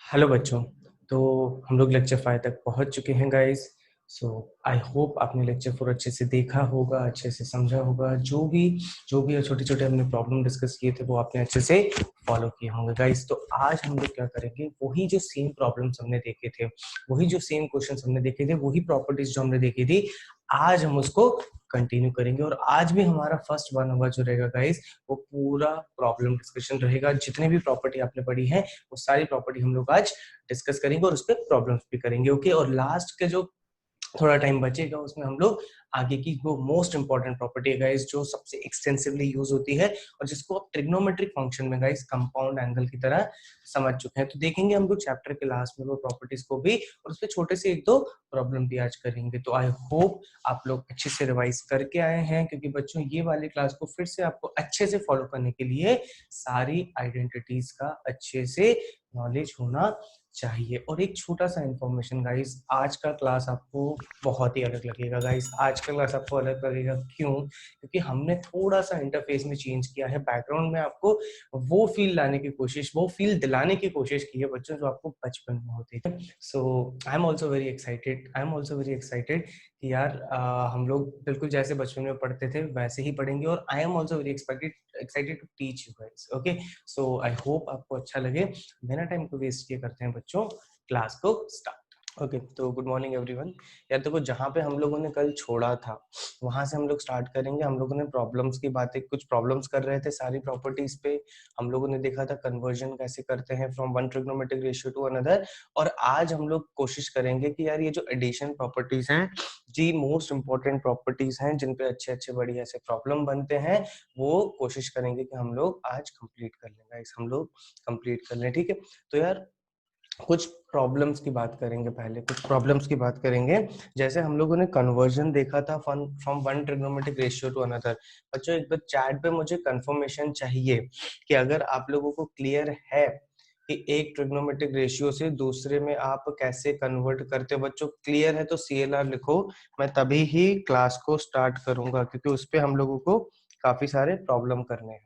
Hello बच्चों। तो हम लोग लेक्चर 5 तक पहुंच चुके हैं गाइस। सो आई होप आपने लेक्चर 4 अच्छे से देखा होगा, अच्छे से समझा होगा। जो भी छोटे छोटे हमने प्रॉब्लम डिस्कस किए थे वो आपने अच्छे से फॉलो किए होंगे गाइस। तो आज हम लोग क्या करेंगे, वही जो सेम प्रॉब्लम्स हमने देखे थे, वही जो सेम क्वेश्चंस हमने देखे थे, वही प्रॉपर्टीज जो हमने देखी थी, आज हम उसको कंटिन्यू करेंगे। और आज भी हमारा फर्स्ट 1 आवर जो रहेगा गाइस, वो पूरा प्रॉब्लम डिस्कशन रहेगा। जितने भी प्रॉपर्टी आपने पढ़ी है वो सारी प्रॉपर्टी हम लोग आज डिस्कस करेंगे और उस पर प्रॉब्लम्स भी करेंगे। ओके, और लास्ट के जो थोड़ा टाइम बचेगा उसमें हम लोग आगे की वो मोस्ट इंपॉर्टेंट प्रॉपर्टी है गाइस, जो सबसे एक्सटेंसिवली यूज होती है और जिसको आप ट्रिग्नोमेट्रिक फंक्शन में गाइस कंपाउंड एंगल की तरह समझ चुके हैं। तो देखेंगे हम लोग चैप्टर के लास्ट में वो प्रॉपर्टीज को भी, और उसपे छोटे से एक दो प्रॉब्लम भी आज करेंगे। तो आई होप आप लोग अच्छे से रिवाइज करके आए हैं, क्योंकि बच्चों ये वाली क्लास को फिर से आपको अच्छे से फॉलो करने के लिए सारी आइडेंटिटीज का अच्छे से नॉलेज होना चाहिए। और एक छोटा सा इंफॉर्मेशन गाइस, आज का क्लास आपको बहुत ही अलग लगेगा गाइस। आज का क्लास आपको अलग लगेगा क्यों? क्योंकि हमने थोड़ा सा इंटरफेस में चेंज किया है। बैकग्राउंड में आपको वो फील लाने की कोशिश, वो फील दिलाने की कोशिश की है बच्चों, जो आपको बचपन में होती थी। So I am also very excited, कि यार हम लोग बिल्कुल जैसे बचपन में पढ़ते थे वैसे ही पढ़ेंगे। और I am also very excited to teach you guys. Okay, so I hope आपको अच्छा लगे। बिना टाइम को वेस्ट किए करते हैं बच्चों क्लास को स्टार्ट। ओके, तो गुड मॉर्निंग एवरीवन। यार देखो, जहाँ पे हम लोगों ने कल छोड़ा था वहां से हम लोग स्टार्ट करेंगे। हम लोगों ने प्रॉब्लम्स की बातें, कुछ प्रॉब्लम्स कर रहे थे सारी प्रॉपर्टीज पे। हम लोगों ने देखा था कन्वर्जन कैसे करते हैं from one trigonometric ratio two another. और आज हम लोग कोशिश करेंगे कि यार ये जो एडिशन प्रॉपर्टीज हैं जी, मोस्ट इंपॉर्टेंट प्रॉपर्टीज हैं जिन पे अच्छे अच्छे बढ़िया से प्रॉब्लम बनते हैं, वो कोशिश करेंगे कि हम लोग आज कंप्लीट कर लें गाइस, हम लोग कंप्लीट कर लें। ठीक है, तो यार कुछ प्रॉब्लम्स की बात करेंगे। पहले कुछ प्रॉब्लम्स की बात करेंगे। जैसे हम लोगों ने कन्वर्जन देखा था from one trigonometric ratio two another. बच्चों एक बार चैट पे मुझे कंफर्मेशन चाहिए कि अगर आप लोगों को क्लियर है कि एक ट्रिग्नोमेट्रिक रेशियो से दूसरे में आप कैसे कन्वर्ट करते हो। बच्चों क्लियर है तो CLR लिखो, मैं तभी ही क्लास को स्टार्ट करूंगा, क्योंकि उस पे हम लोगों को काफी सारे प्रॉब्लम करने हैं।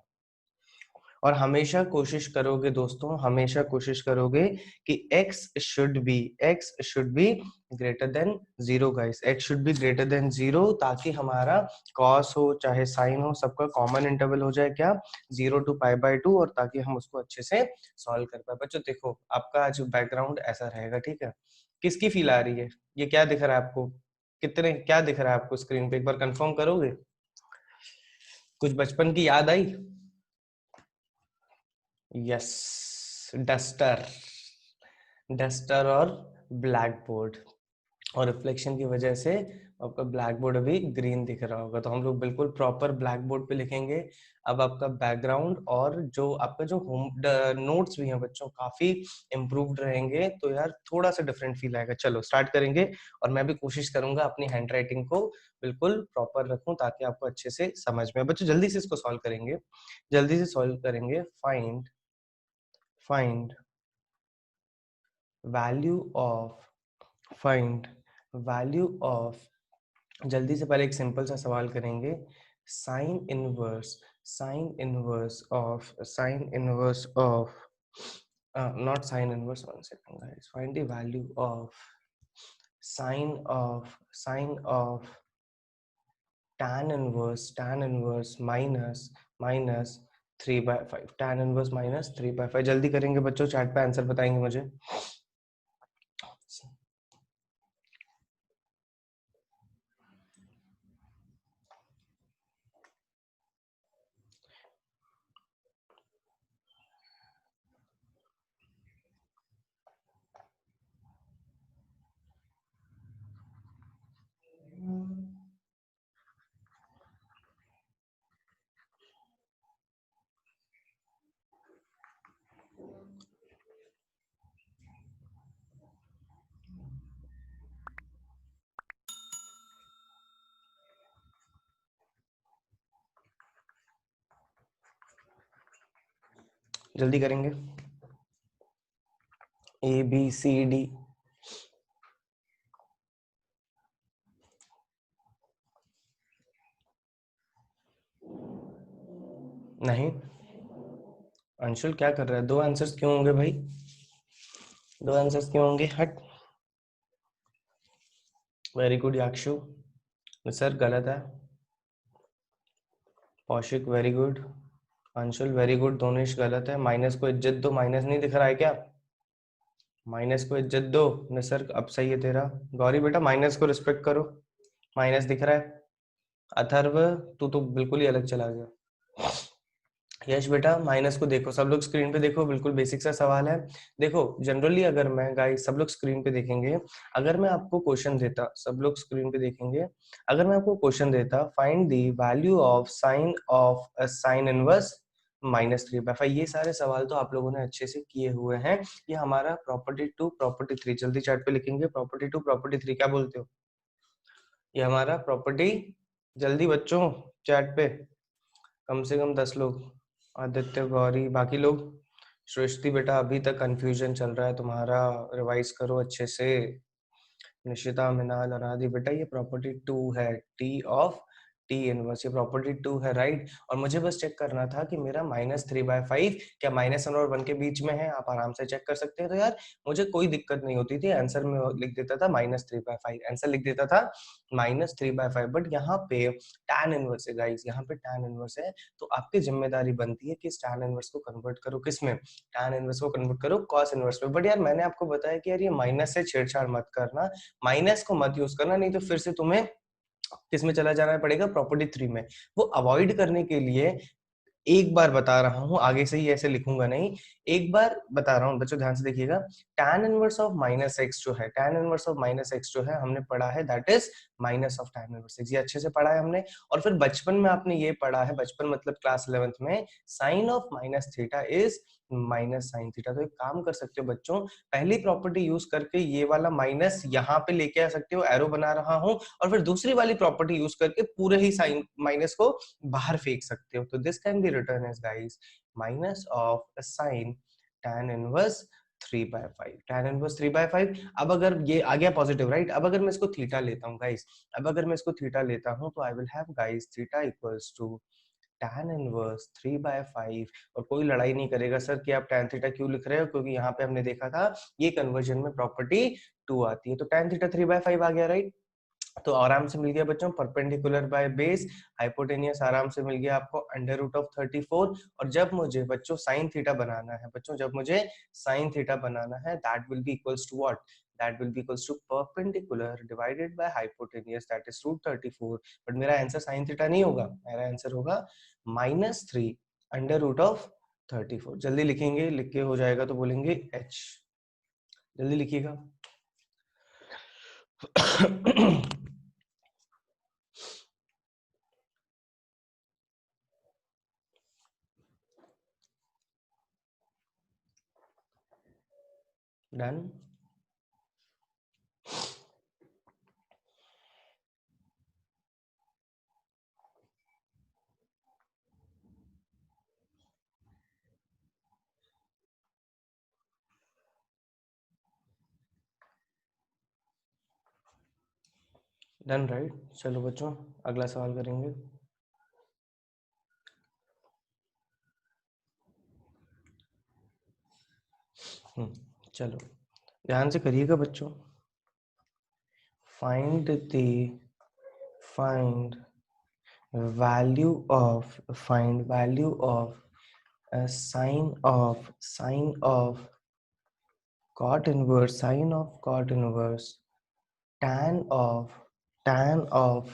और हमेशा कोशिश करोगे दोस्तों, हमेशा कोशिश करोगे कि x should be greater than 0 guys. x should be greater than 0, ताकि हमारा cos हो चाहे sin हो, सबका कॉमन इंटरवल हो जाए क्या, 0 to π/2, और ताकि हम उसको अच्छे से सॉल्व कर पाए। बच्चों देखो, आपका आज बैकग्राउंड ऐसा रहेगा, ठीक है। किसकी फील आ रही है? ये क्या दिख रहा है आपको? कितने क्या दिख रहा है आपको स्क्रीन पे? एक बार कंफर्म करोगे? कुछ बचपन की याद आई? Yes, duster. डस्टर और ब्लैक बोर्ड, और रिफ्लेक्शन की वजह से आपका ब्लैक बोर्ड अभी ग्रीन दिख रहा होगा। तो हम लोग बिल्कुल प्रॉपर ब्लैक बोर्ड पे लिखेंगे। अब आपका बैकग्राउंड और जो आपका जो होम नोट्स भी हैं बच्चों, काफी इम्प्रूव्ड रहेंगे। तो यार थोड़ा सा डिफरेंट फील आएगा। चलो स्टार्ट करेंगे, और मैं भी कोशिश करूंगा अपनी हैंड राइटिंग को बिल्कुल प्रॉपर रखूं, ताकि आपको अच्छे से समझ में। बच्चों जल्दी से इसको सॉल्व करेंगे, जल्दी से सॉल्व करेंगे। Find find value of find value of जल्दी से पहले एक सिंपल सा सवाल करेंगे। Sign inverse of not sine inverse, one second guys, find the value of sine of tan inverse minus 3/5, tan inverse minus 3/5। जल्दी करेंगे बच्चों, चैट पे आंसर बताएंगे मुझे। जल्दी करेंगे। ABCD नहीं, अंशुल क्या कर रहा है? दो आंसर्स क्यों होंगे भाई? दो आंसर्स क्यों होंगे? हट। Very good याक्षु। सर गलत है। Kaushik very good. Anshul very good. Donesh गलत है। माइनस को इज्जत दो। माइनस नहीं दिख रहा है क्या? माइनस को इज्जत दो। निसर्ग अब सही है तेरा। गौरी बेटा माइनस को रिस्पेक्ट करो। माइनस दिख रहा है। अथर्व तू तो बिल्कुल ही अलग चला गया। यश बेटा माइनस को देखो। सब लोग स्क्रीन पे देखो। बिल्कुल बेसिक सा सवाल है। देखो जनरली अगर मैं गाइस, सब लोग स्क्रीन पे देखेंगे, अगर मैं आपको क्वेश्चन देता, सब लोग स्क्रीन पे देखेंगे, अगर मैं आपको क्वेश्चन देता find the value of sine of a sine inverse -3/5, ये सारे सवाल तो आप लोगों ने अच्छे से किए हुए हैं। ये हमारा प्रॉपर्टी 2 प्रॉपर्टी 3, जल्दी चैट पे लिखेंगे प्रॉपर्टी 2 प्रॉपर्टी 3, क्या बोलते हो? ये हमारा प्रॉपर्टी, जल्दी बच्चों चैट पे कम से कम 10 लोग। आदित्य, गौरी, बाकी लोग। सृष्टि बेटा अभी तक कंफ्यूजन चल रहा है तुम्हारा, रिवाइज करो अच्छे से। निशिता, मिनाल, अनादि बेटा ये प्रॉपर्टी 2 है, टी ऑफ टी इनवर्स, ये प्रॉपर्टी 2 है राइट। और मुझे बस चेक करना था कि मेरा -3/5 क्या -1 और 1 के बीच में है। आप आराम से चेक कर सकते हैं। तो यार मुझे कोई दिक्कत नहीं होती थी, आंसर में लिख देता था -3/5, आंसर लिख देता था -3/5। बट यहाँ पे tan इनवर्स है गाइस, यहाँ पे tan इनवर्स है, तो आपकी जिम्मेदारी बनती है कि इस tan इनवर्स को कन्वर्ट करो किस में, tan इनवर्स को कन्वर्ट करो cos इनवर्स में। बट यार मैंने आपको बताया कि यार ये माइनस से छेड़छाड़ मत करना, माइनस को मत यूज करना, नहीं तो फिर से तुम्हें किसमें चला जाना पड़ेगा, प्रॉपर्टी 3 में। वो अवॉइड करने के लिए एक बार बता रहा हूं, आगे से ही ऐसे लिखूंगा नहीं, एक बार बता रहा हूं बच्चों, ध्यान से देखिएगा। tan इनवर्स ऑफ -x जो है, tan इनवर्स ऑफ -x जो है हमने पढ़ा है, that is minus of tan inverse x, ये अच्छे से पढ़ा है हमने। और फिर बचपन में आपने ये पढ़ा है, बचपन मतलब क्लास 11th में, sine of minus theta is minus sine theta. तो एक काम कर सकते हो बच्चों, पहली प्रॉपर्टी यूज करके ये वाला माइनस यहाँ पे लेके आ सकते हो, एरो बना रहा हूं, और फिर दूसरी वाली प्रॉपर्टी यूज करके पूरे ही साइन माइनस को बाहर फेंक सकते हो। तो this can be return as guys minus of a sine tan inverse 3/5, tan inverse 3/5। अब अगर ये आ गया पॉजिटिव राइट, अब अगर मैं इसको थीटा लेता हूँ गाइस, अब अगर मैं इसको थीटा लेता हूँ तो I will have guys theta equals to tan inverse 3/5। और कोई लड़ाई नहीं करेगा सर कि आप tan थीटा क्यों लिख रहे हो, क्योंकि यहाँ पे हमने देखा था ये कन्वर्जन में प्रॉपर्टी 2 आती है। तो tan थीटा 3/5 आ गया राइट। तो आराम से मिल गया बच्चों, परपेंडिकुलर बाय बेस, हाइपोटेनियस आराम से मिल गया आपको √34। और जब मुझे बच्चों साइन थीटा बनाना है, बच्चों जब मुझे साइन थीटा बनाना है, that will be equals to what, that will be equals to perpendicular divided by hypotenuse, that is √34। But मेरा आंसर साइन थीटा नहीं होगा, मेरा आंसर होगा -3 √34। जल्दी लिखेंगे, लिख के हो जाएगा तो बोलेंगे h, जल्दी लिखिएगा। डन। Done right. चलो बच्चों अगला सवाल करेंगे। चलो ध्यान से करिएगा बच्चों। Find the find find value of sine of cot inverse, sine of cot inverse, tan of tan of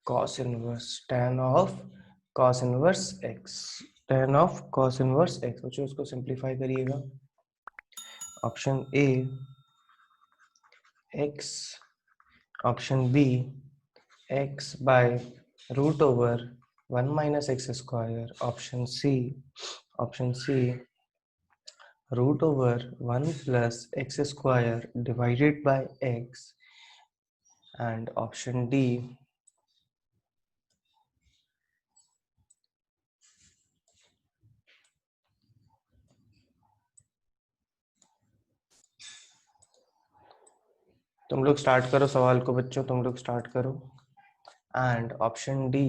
cos inverse, tan of cos inverse x, tan of cos inverse x। बच्चों इसको सिंप्लीफाई करिएगा। Option A x, option B x by √1 minus x square, option C √1 plus x square divided by x, and option D तुम लोग start करो सवाल को बच्चों, तुम लोग स्टार्ट करो। And option D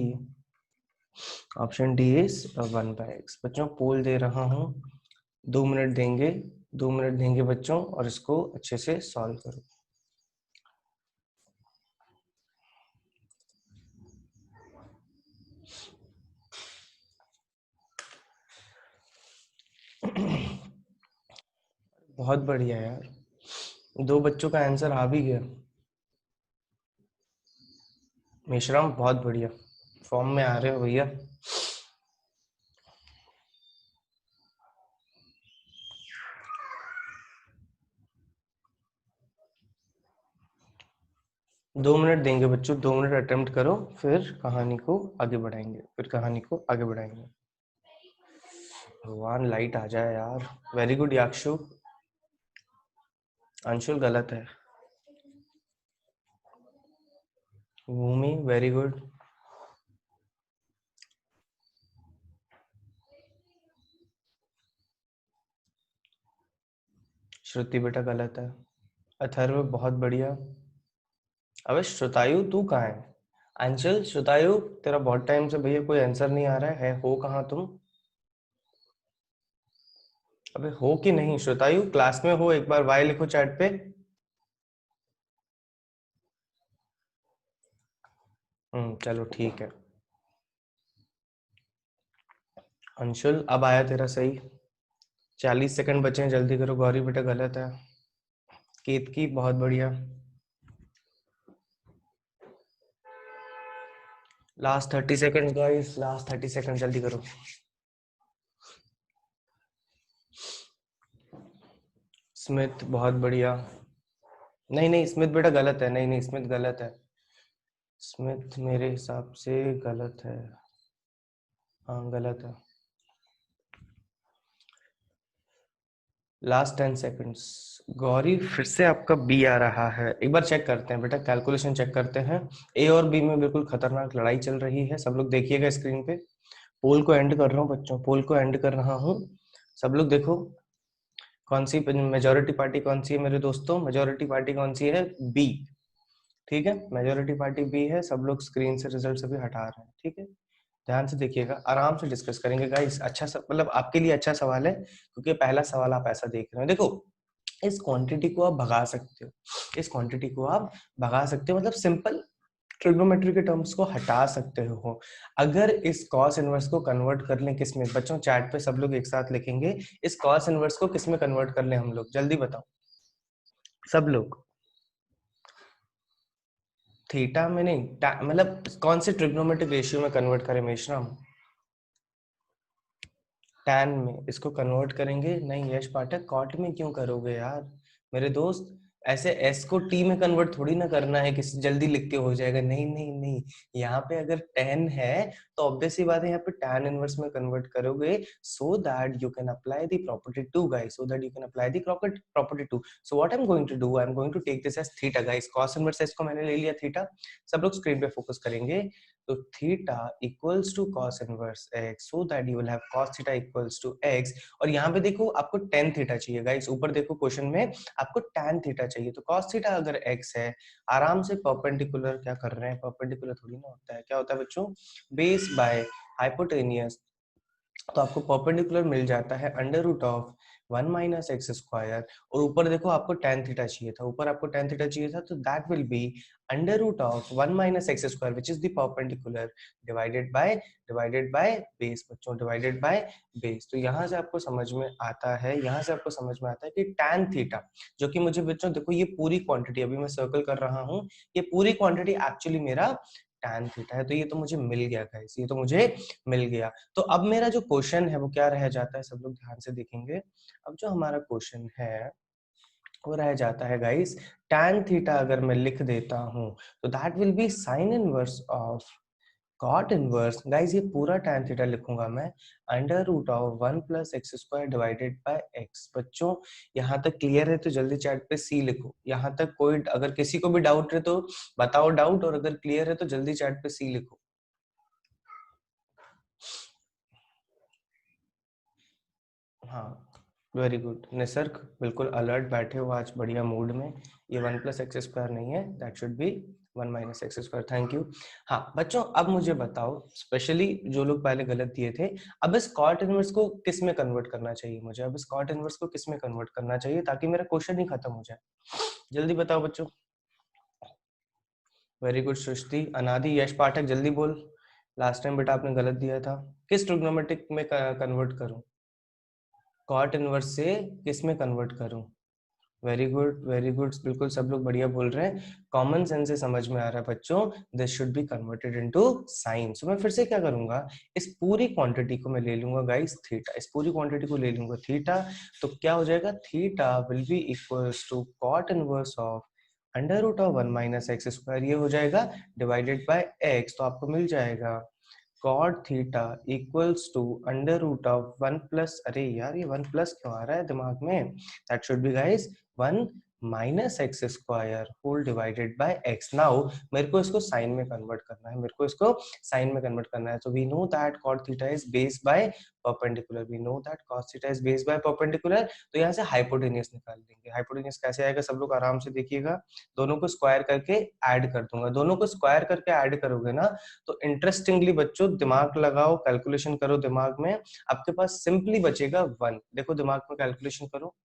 is 1/x। बच्चों पोल दे रहा हूँ, 2 मिनट देंगे, 2 मिनट देंगे बच्चों और इसको अच्छे से सॉल्व करो। बहुत बढ़िया यार, 2 बच्चों का आंसर आ भी गया। मेश्राम बहुत बढ़िया, फॉर्म में आ रहे हो भैया। दो मिनट देंगे बच्चों, 2 मिनट अटेम्प्ट करो, फिर कहानी को आगे बढ़ाएंगे। भगवान लाइट आ जाए यार। Very good याक्षु। अंशुल गलत है। भूमि वेरी गुड। श्रुति बेटा गलत है। अथर्व बहुत बढ़िया। अबे श्रुतायु तू कहाँ है? अंशुल, श्रुतायु, तेरा बहुत टाइम से भैया कोई आंसर नहीं आ रहा है, हो कहाँ तुम? अबे हो कि नहीं श्रुतायु, क्लास में हो? एक बार वाई लिखो चैट पे। चलो ठीक है। अंशुल अब आया तेरा सही। 40 सेकंड बचे हैं, जल्दी करो। गौरी बेटा गलत है। केतकी बहुत बढ़िया। Last 30 second guys, last 30 second, जल्दी करो। स्मिथ बहुत बढ़िया। नहीं नहीं स्मिथ बेटा गलत है, नहीं नहीं स्मिथ गलत है। स्मिथ मेरे हिसाब से गलत है। हाँ गलत है। Last 10 seconds. गौरी फिर से आपका बी आ रहा है। एक बार चेक करते हैं बेटा, कैलकुलेशन चेक करते हैं। ए और बी में बिल्कुल खतरनाक लड़ाई चल रही है, सब लोग देखिएगा स्क्रीन पे। पोल को एंड कर रहा हूँ बच्चों, पोल को एंड कर रहा हूँ। सब लोग देखो कौन सी मेजोरिटी पार्टी कौन सी है मेरे दोस्तों। मेजोरिटी पार्टी कौन सी है? बी। ठीक है, मेजोरिटी पार्टी बी है। सब लोग स्क्रीन से रिजल्ट अभी हटा रहे हैं, ठीक है। ध्यान से देखिएगा, आराम से डिस्कस करेंगे गाइस। अच्छा मतलब आपके लिए अच्छा सवाल है, क्योंकि पहला सवाल आप ऐसा देख रहे हो। देखो इस क्वांटिटी को आप भगा सकते हो, इस क्वांटिटी को आप भगा सकते हो, मतलब सिंपल ट्रिग्नोमेट्री के टर्म्स को हटा सकते हो। अगर इस कॉस इनवर्स को कन्वर्ट कर लें किस में? बच्चों चैट पे सब लोग एक साथ लिखेंगे, इस कॉस इनवर्स को किस में कन्वर्ट कर लें हम लोग, जल्दी बताओ सब लोग। थीटा में नहीं, मतलब कौन से ट्रिग्नोमेट्रिक रेशियो में कन्वर्ट करें मेश्राम? टैन में इसको कन्वर्ट करेंगे? नहीं यश पाठक, कॉट में क्यों करोगे यार मेरे दोस्त? ऐसे एस को टी में कन्वर्ट थोड़ी ना करना है, किसी जल्दी लिख के हो जाएगा। नहीं नहीं नहीं, यहाँ पे अगर टेन है तो ऑब्वियस सी बात है यहाँ पे टैन इनवर्स में कन्वर्ट करोगे, so that you can apply the property to guys, so that you can apply the property to. So what I am going to do, I am going to take this as theta guys. Cos inverse S को मैंने ले लिया theta. सब लोग screen पे focus करेंगे। तो theta equals to cos inverse x, so that you will have cos theta equals to x. और यहाँ पे देखो आपको टेन थीटा चाहिए गाइस, ऊपर देखो क्वेश्चन में आपको tan थीटा चाहिए। तो cos थीटा अगर x है, आराम से परपेंडिकुलर क्या कर रहे हैं, परपेंडिकुलर थोड़ी ना होता है, क्या होता है बच्चों? Base by hypotenuse. तो आपको परपेंडिकुलर मिल जाता है under root of 1 minus x square. और ऊपर देखो आपको tan थीटा चाहिए था, ऊपर आपको tan थीटा चाहिए था, तो that will be under root of 1 minus x square which is the perpendicular divided by base बच्चों, डिवाइडेड बाय बेस। तो यहाँ से आपको समझ में आता है, यहाँ से आपको समझ में आता है कि tan थीटा, जो कि मुझे बच्चों देखो ये पूरी क्वांटिटी अभी मैं सर्कल कर रहा हूँ, ये पूरी क्वांटिटी एक्चुअली मेरा tan थीटा है। तो ये तो मुझे मिल गया गाइस, ये तो मुझे मिल गया। तो अब मेरा जो क्वेश्चन है वो क्या रह जाता है, सब लोग ध्यान से देखेंगे। अब जो हमारा क्वेश्चन है वो रह जाता है गाइस, tan थीटा अगर मैं लिख देता हूं तो that will be sine inverse of cot inverse. Guys ये पूरा tan थीटा लिखूंगा मैं under root of 1 plus x square divided by x. बच्चों यहाँ तक क्लियर है तो जल्दी चैट पे सी लिखो। यहाँ तक कोई अगर किसी को भी डाउट है तो बताओ डाउट, और अगर क्लियर है तो जल्दी चैट पे सी लिखो। हाँ वेरी गुड निसर्ग, बिल्कुल अलर्ट बैठे हो आज, बढ़िया मूड में। ये 1 प्लस एक्स स्क्वायर नहीं है, that should be 1 minus x square. Thank you. हाँ बच्चों, अब मुझे बताओ, स्पेशली जो लोग पहले गलत दिए थे, अब इस कॉट इनवर्स को किस में कन्वर्ट करना चाहिए मुझे? अब इस कॉट इनवर्स को किस में कन्वर्ट करना चाहिए ताकि मेरा क्वेश्चन ही खत्म हो जाए? जल्दी बताओ बच्चों। वेरी गुड सृष्टि, अनादि, यश पाठक, जल्दी बोल। लास्ट टाइम बेटा आपने गलत दिया था। किस ट्रिग्नोमेट्रिक में कन्वर्ट करूं? कॉट इनवर्स से किस में कन्वर्ट करूं? वेरी गुड, वेरी गुड, बिल्कुल सब लोग बढ़िया बोल रहे हैं। कॉमन सेंस से समझ में आ रहा है बच्चों, this should be converted into sine. So मैं फिर से क्या करूंगा, इस पूरी क्वांटिटी को मैं ले लूंगा गाइस थीटा, इस पूरी क्वांटिटी को ले लूंगा थीटा। तो क्या हो जाएगा, theta will be equals to cot inverse of under root of 1 minus x square, ये हो जाएगा डिवाइडेड बाय एक्स। तो आपको मिल जाएगा cot theta equals to under root of 1 plus, अरे यार ये 1 प्लस क्यों आ रहा है दिमाग में, that should be guys 1 minus x square whole divided by x. Now मेरे को इसको साइन में कन्वर्ट करना है, मेरे को इसको साइन में कन्वर्ट करना है। तो we know that cot theta is base by perpendicular, we know that cos theta is base by perpendicular. तो यहाँ से हाइपोटेनियस निकाल लेंगे। हाइपोटेनियस कैसे आएगा, सब लोग आराम से देखिएगा, दोनों को स्क्वायर करके ऐड कर दूंगा। दोनों को स्क्वायर करके ऐड करोगे ना, तो इंटरेस्टिंगली बच्चों दिमाग लगाओ, कैलकुलेशन करो दिमाग में, आपके पास सिंपली बचेगा 1। देखो दिमाग में कैलकुलेशन करो,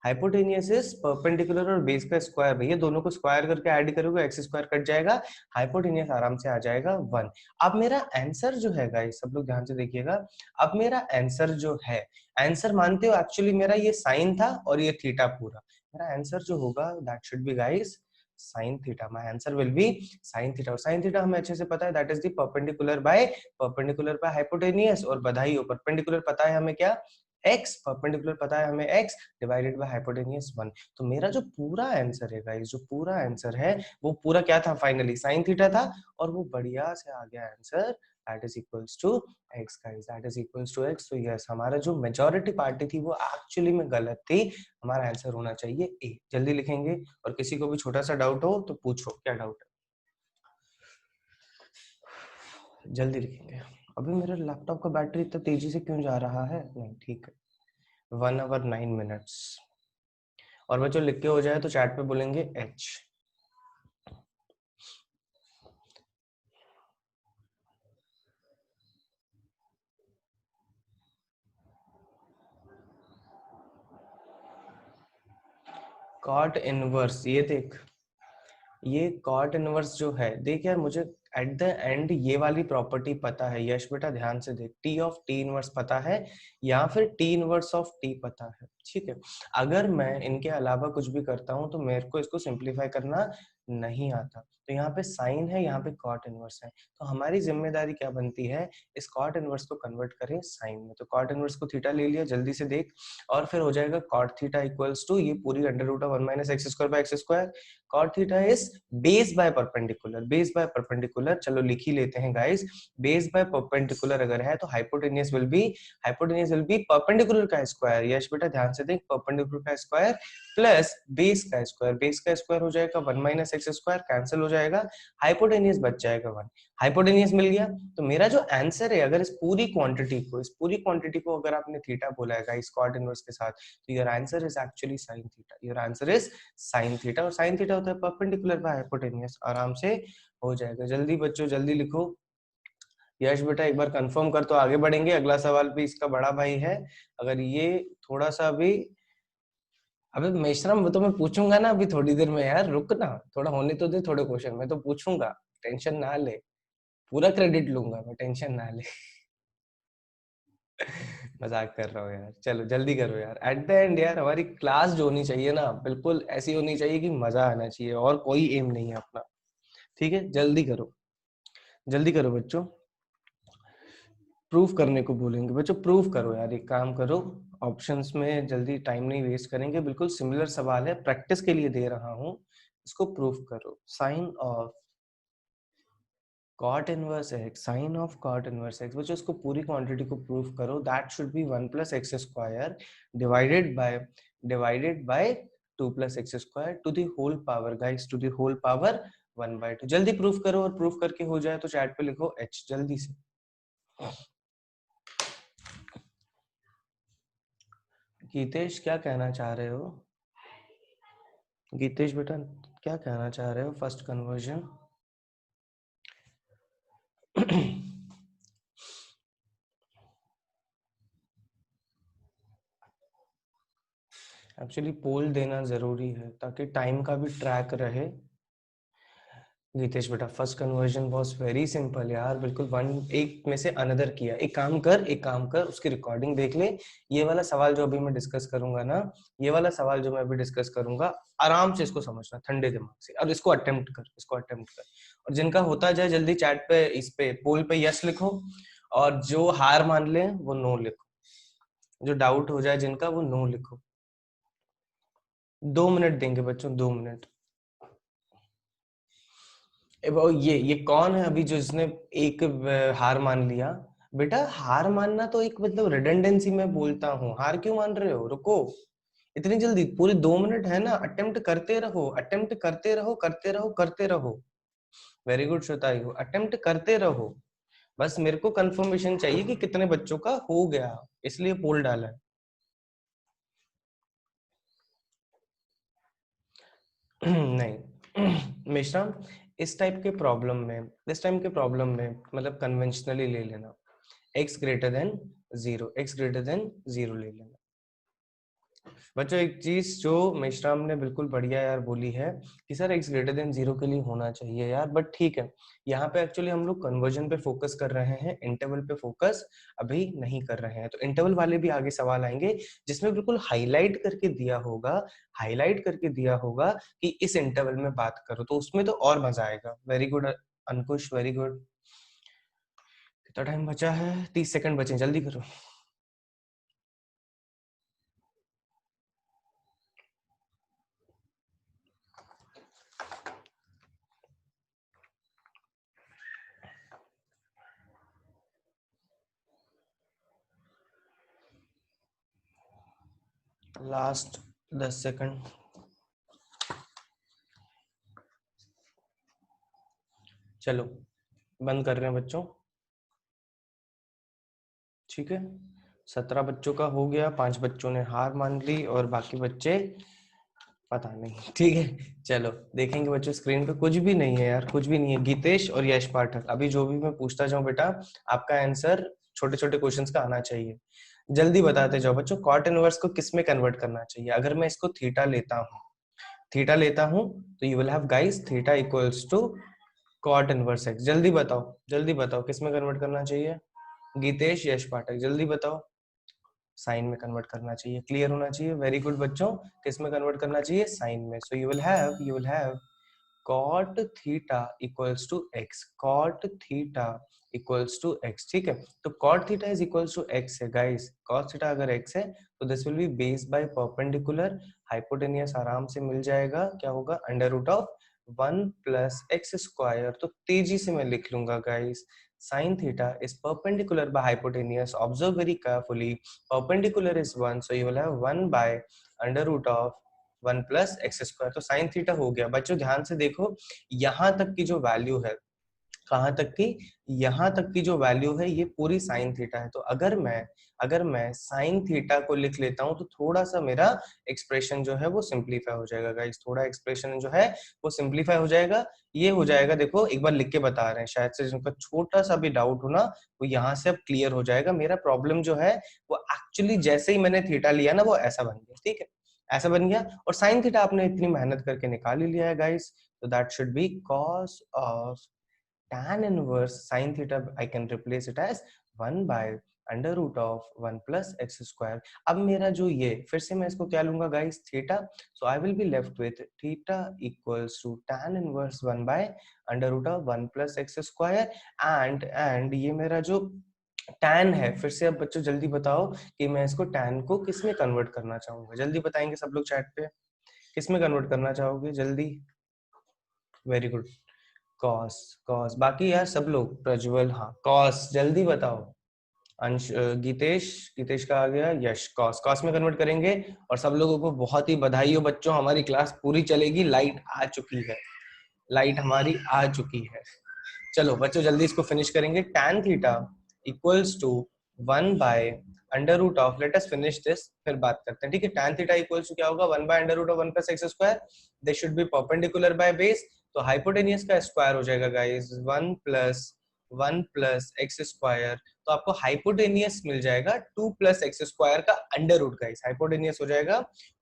हाइपोटेनियस इज परपेंडिकुलर और बेस का स्क्वायर, भैया दोनों को स्क्वायर करके ऐड करोगे, एक्स स्क्वायर कट जाएगा, हाइपोटेनियस आराम से आ जाएगा 1। अब मेरा आंसर जो है गाइस, सब लोग ध्यान से देखिएगा, अब मेरा आंसर जो है, आंसर मानते हो एक्चुअली मेरा ये साइन था और ये थीटा पूरा, मेरा आंसर जो होगा that should be guys sine theta. My answer will be sine theta. और साइन थीटा हमें अच्छे से पता है, that is the perpendicular by hypotenuse, और बधाई हो, परपेंडिकुलर पता है हमें क्या, x, परपेंडिकुलर पता है हमें x डिवाइडेड बाय हाइपोटेनियस 1। तो मेरा जो पूरा आंसर है गाइस, जो पूरा आंसर है वो पूरा क्या था, फाइनली साइन थीटा था, और वो बढ़िया से आ गया answer, that is equals to x guys, that is equals to x। तो यस, हमारा जो मेजॉरिटी पार्टी थी वो एक्चुअली में गलत थी, हमारा आंसर होना चाहिए a। जल्दी लिखेंगे, और किसी को भी छोटा सा डाउट हो तो पूछो, क्या डाउट है, जल्दी लिखेंगे। अभी मेरे लैपटॉप का बैटरी इतना तेजी से क्यों जा रहा है, नहीं ठीक है, 1 आवर 9 मिनट्स। और बच्चों लिख के हो जाए तो चैट पे बोलेंगे h। कॉट इनवर्स, ये देख, ये कॉट इनवर्स जो है, देख यार मुझे एट द एंड ये वाली प्रॉपर्टी पता है, यश बेटा ध्यान से देख, टी ऑफ टी इनवर्स पता है, या फिर टी इनवर्स ऑफ टी पता है, ठीक है। अगर मैं इनके अलावा कुछ भी करता हूं तो मेरे को इसको सिंप्लीफाई करना नहीं आता। तो यहाँ पे साइन है, यहाँ पे कॉट इनवर्स है, तो हमारी जिम्मेदारी क्या बनती है, इस कॉट इनवर्स को कन्वर्ट करें साइन में। तो कॉट इनवर्स को थीटा ले लिया, जल्दी से देख, और फिर हो जाएगा कॉट थीटा इक्वल्स टू ये पूरी under root of 1 minus x square by x square. Cot theta is base by perpendicular, base by perpendicular, चलो लिख ही लेते हैं गाइस, बेस बाय परपेंडिकुलर अगर है तो हाइपोटेनियस विल बी परपेंडिकुलर का स्क्वायर, यश बेटा ध्यान से देख, परपेंडिकुलर का स्क्वायर प्लस बेस का स्क्वायर, बेस का स्क्वायर हो जाएगा 1 माइनस एक्स स्क्वायर, कैंसिल हो जाएगा, हाइपोटेनियस बच जाएगा 1, हाइपोटेनियस मिल गया। तो मेरा जो आंसर है, अगर इस पूरी क्वांटिटी को अगर आपने थीटा बोला है गाइस कॉट इनवर्स के साथ, तो your answer is actually sine theta, your answer is sine theta, और साइन थीटा होता है परपेंडिकुलर बाय हाइपोटेनियस, आराम से हो जाएगा। जल्दी बच्चों जल्दी लिखो। यश बेटा एक बार कंफर्म कर तो आगे बढ़ेंगे, अगला सवाल भी इसका बड़ा भाई है, अगर ये थोड़ा सा भी, अबे मेश्रम वो तो मैं पूछूंगा ना अभी थोड़ी देर में, यार रुक ना, थोड़ा होने तो दे, थोड़े क्वेश्चन मैं तो पूछूंगा, टेंशन ना ले, पूरा क्रेडिट लूंगा मैं, टेंशन ना ले। मजाक कर रहा हूँ यार, चलो जल्दी करो यार, एट द एंड यार हमारी क्लास जो होनी चाहिए ना बिल्कुल ऐसी होनी चाहिए कि मजा आना चाहिए, और कोई एम नहीं है अपना, ठीक है, जल्दी करो, जल्दी करो बच्चों। प्रूफ करने को बोलेंगे बच्चों, प्रूफ करो यार, एक काम करो, ऑप्शंस में जल्दी टाइम नहीं वेस्ट करेंगे, बिल्कुल सिमिलर सवाल है, प्रैक्टिस के लिए दे रहा हूँ, इसको प्रूफ करो। Sine of cot inverse x, sine of cot inverse x, बच्चों इसको पूरी क्वांटिटी को प्रूफ करो, that should be 1 plus x square divided by 2 plus x square to the whole power, guys to the whole power 1/2। जल्दी proof करो, और proof करके हो जाए तो चैट पे लिखो h जल्दी से। गीतेश क्या कहना चाह रहे हो, गीतेश बेटा क्या कहना चाह रहे हो फर्स्ट कन्वर्जन? एक्चुअली पोल देना जरूरी है ताकि टाइम का भी ट्रैक रहे। गीतेश बेटा, first conversion was very simple यार, बिल्कुल वन एक में से अनदर किया। एक काम कर उसकी रिकॉर्डिंग देख ले। ये वाला सवाल जो अभी मैं डिस्कस करूंगा ना, ये वाला सवाल जो मैं अभी डिस्कस करूंगा, आराम से इसको समझना ठंडे दिमाग से, और इसको अटेम्प्ट कर, इसको अटेम्प्ट कर। और जिनका होता जाए जल्दी चैट पे, इस पे पोल पे यस लिखो, और जो हार मान ले वो नो लिखो, जो डाउट हो जाए जिनका वो नो लिखो। 2 मिनट देंगे बच्चों, 2 मिनट। ये कौन है अभी जो इसने एक हार मान लिया? बेटा हार मानना तो एक मतलब रिडंडेंसी में बोलता हूँ, हार क्यों मान रहे हो? रुको, इतनी जल्दी? पूरे 2 मिनट है ना, अटेम्प्ट करते रहो, अटेम्प्ट करते रहो, करते रहो, करते रहो। वेरी गुड श्वेतायु, अटेम्प्ट करते रहो। बस मेरे को कंफर्मेशन चाहिए कि कितने बच्चों का हो गया, इसलिए पोल डाला है। नहीं मिश्रा, इस टाइप के प्रॉब्लम में, इस टाइम के प्रॉब्लम में मतलब कन्वेंशनली ले लेना, x greater than 0, x greater than 0 ले लेना। बच्चों एक चीज जो मेश्राम ने बिल्कुल बढ़िया यार बोली है कि सर x ग्रेटर देन 0 के लिए होना चाहिए यार, बट ठीक है, यहाँ पे एक्चुअली हम लोग कन्वर्जन पे फोकस कर रहे हैं, इंटरवल पे फोकस अभी नहीं कर रहे हैं। तो इंटरवल वाले भी आगे सवाल आएंगे जिसमें बिल्कुल हाईलाइट करके दिया होगा, हाईलाइट करके दिया होगा कि इस इंटरवल में बात करो, तो उसमें तो और मजा आएगा। वेरी गुड अंकुश, वेरी गुड। कितना टाइम बचा है? 30 सेकंड बचे, जल्दी करो। Last 10 second. चलो बंद कर रहे हैं बच्चों, ठीक है। 17 बच्चों का हो गया, 5 बच्चों ने हार मान ली और बाकी बच्चे पता नहीं, ठीक है। चलो देखेंगे बच्चों, स्क्रीन पे कुछ भी नहीं है यार, कुछ भी नहीं है। गीतेश और यश पाठक, अभी जो भी मैं पूछता जाऊं बेटा, आपका आंसर छोटे छोटे क्वेश्चंस का आना चाहिए। जल्दी बताते जाओ बच्चों, कॉट इनवर्स को किस में कन्वर्ट करना चाहिए? अगर मैं इसको थीटा लेता हूँ, थीटा लेता हूँ, तो you will have guys theta equals to cot inverse x. जल्दी बताओ, जल्दी बताओ, किस में कन्वर्ट करना चाहिए? गीतेश, यश पाठक, जल्दी बताओ। साइन में कन्वर्ट करना चाहिए, क्लियर होना चाहिए। वेरी गुड बच्चों, किस में कन्वर्ट करना चाहिए? साइन में। So you will have cot theta equals to x, cot theta equals to x, ठीक है। तो cot theta is equals to x है गाइस, cos थीटा अगर x है तो this will be base by perpendicular, hypotenuse आराम से मिल जाएगा। क्या होगा? Under root of 1 plus x square. तो तेजी से मैं लिख लूंगा guys, sin theta is perpendicular by hypotenuse, observe very carefully, perpendicular is 1, so you will have 1 by under root of 1 plus x square. तो साइन थीटा हो गया। बच्चों ध्यान से देखो, यहां तक की जो वैल्यू है, कहां तक की? यहां तक की जो वैल्यू है ये पूरी साइन थीटा है। तो अगर मैं साइन थीटा को लिख लेता हूं तो थोड़ा सा मेरा एक्सप्रेशन जो है वो सिंप्लीफाई हो जाएगा गाइस, थोड़ा एक्सप्रेशन जो है वो सिंप्लीफाई हो जाएगा। ये हो जाएगा, देखो एक बार लिख के बता रहे हैं, शायद से जिनका छोटा सा भी डाउट हो ना, वो यहाँ से अब क्लियर हो जाएगा। मेरा प्रॉब्लम जो है वो एक्चुअली जैसे ही मैंने थीटा लिया ना, वो ऐसा बन गया, ठीक है, ऐसा बन गया। और साइन थीटा आपने इतनी मेहनत करके निकाल ही लिया है गाइस, तो that should B cos of tan inverse sin theta. I can replace it as 1 by under root of 1 plus x square. अब मेरा जो ये, फिर से मैं इसको क्या लूंगा guys? Theta. So I will be left with theta equals to tan inverse 1 by under root of 1 plus x square. And ये मेरा जो tan है, फिर से अब बच्चों जल्दी बताओ कि मैं इसको tan को किस में कन्वर्ट करना चाहूंगा? जल्दी बताएंगे सब लोग चैट पे, किस में कन्वर्ट करना चाहोगे जल्दी? Very good, cos. कॉस, बाकी यार सब लोग, प्रज्वल, हाँ कॉस, जल्दी बताओ। अंश, गीतेश, गीतेश का आ गया, यश कॉस, कॉस में कन्वर्ट करेंगे। और सब लोगों को बहुत ही बधाई हो बच्चों, हमारी क्लास पूरी चलेगी, लाइट आ चुकी है, लाइट हमारी आ चुकी है। चलो बच्चों जल्दी इसको फिनिश करेंगे। tan theta equals to 1 by under root of, let us finish this, फिर बात करते हैं, ठीक है। tan थीटा इक्वल्स टू क्या होगा, 1 by under root of 1 plus x square, they should be perpendicular by base, तो हाइपोटेनियस का स्क्वायर हो जाएगा गाइस 1 प्लस एक्स स्क्वायर, तो आपको हाइपोटेनियस मिल जाएगा 2 प्लस एक्स स्क्वायर का अंडर रूट गाइस, हाइपोटेनियस हो जाएगा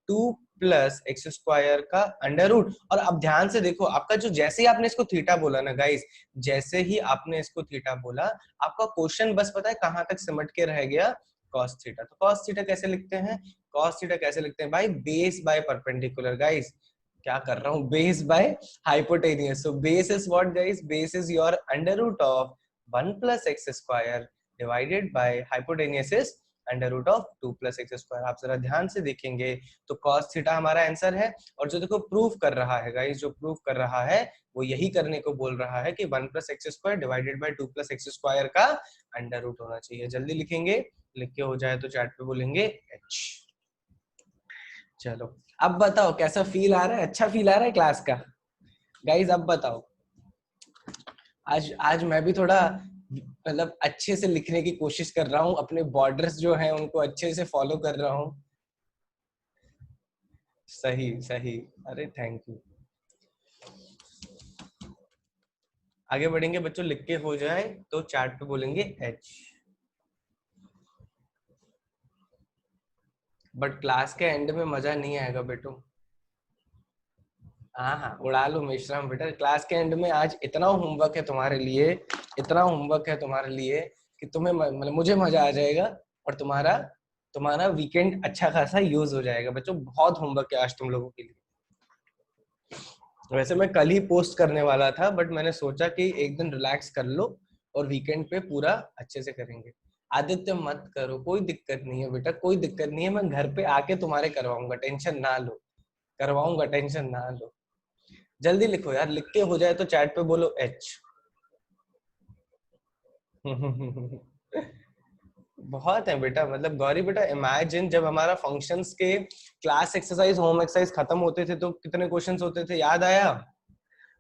2 प्लस एक्स स्क्वायर का अंडर रूट। और अब ध्यान से देखो, आपका जो जैसे ही आपने इसको थीटा बोला ना गाइस, जैसे ही आपने इसको थीटा बोला, आपका क्वेश्चन बस पता है कहां तक सिमट के रह गया, कॉस थीटा। तो कॉस थीटा कैसे लिखते हैं, कॉस थीटा कैसे लिखते हैं भाई, बेस बाय परपेंडिकुलर गाइस, क्या कर रहा हूं, base by hypotenuse. So base is what guys, base is your under root of 1 plus x square divided by hypotenuse is under root of 2 plus x square. आप जरा ध्यान से देखेंगे तो cos थीटा हमारा आंसर है, और जो देखो प्रूफ कर रहा है गाइस, जो प्रूफ कर रहा है वो यही करने को बोल रहा है कि 1 plus x square divided by 2 plus x square का अंडर रूट होना चाहिए। जल्दी लिखेंगे, लिख के हो जाए तो चैट पे बोलेंगे h। चलो अब बताओ कैसा फील आ रहा है, अच्छा फील आ रहा है क्लास का गाइस, अब बताओ। आज आज मैं भी थोड़ा मतलब अच्छे से लिखने की कोशिश कर रहा हूँ, अपने बॉर्डर्स जो हैं उनको अच्छे से फॉलो कर रहा हूँ। सही सही, अरे थैंक यू। आगे बढ़ेंगे बच्चों, लिख के हो जाए तो चैट पे बोलेंगे h। बट क्लास के एंड में मजा नहीं आएगा बेटो। हाँ हाँ उड़ा लो मिश्रम बेटा, क्लास के एंड में आज इतना होमवर्क है तुम्हारे लिए, इतना होमवर्क है तुम्हारे लिए कि तुम्हें मतलब मुझे मजा आ जाएगा, और तुम्हारा तुम्हारा वीकेंड अच्छा खासा यूज हो जाएगा बच्चों। बहुत होमवर्क है आज तुम लोगों के लिए। वैसे मैं कल ही पोस्ट करने वाला था, बट मैंने सोचा कि एक दिन रिलैक्स कर लो और वीकेंड पे पूरा अच्छे से करेंगे। आदित्य मत करो, कोई दिक्कत नहीं है बेटा, कोई दिक्कत नहीं है, मैं घर पे आके तुम्हारे करवाऊंगा, टेंशन ना लो, करवाऊंगा, टेंशन ना लो। जल्दी लिखो यार, लिख के हो जाए तो चैट पे बोलो एच। बहुत है बेटा, मतलब गौरी बेटा इमेजिन जब हमारा फंक्शंस के क्लास एक्सरसाइज होम एक्सरसाइज खत्म होते थे तो कितने क्वेश्चंस होते थे, याद आया।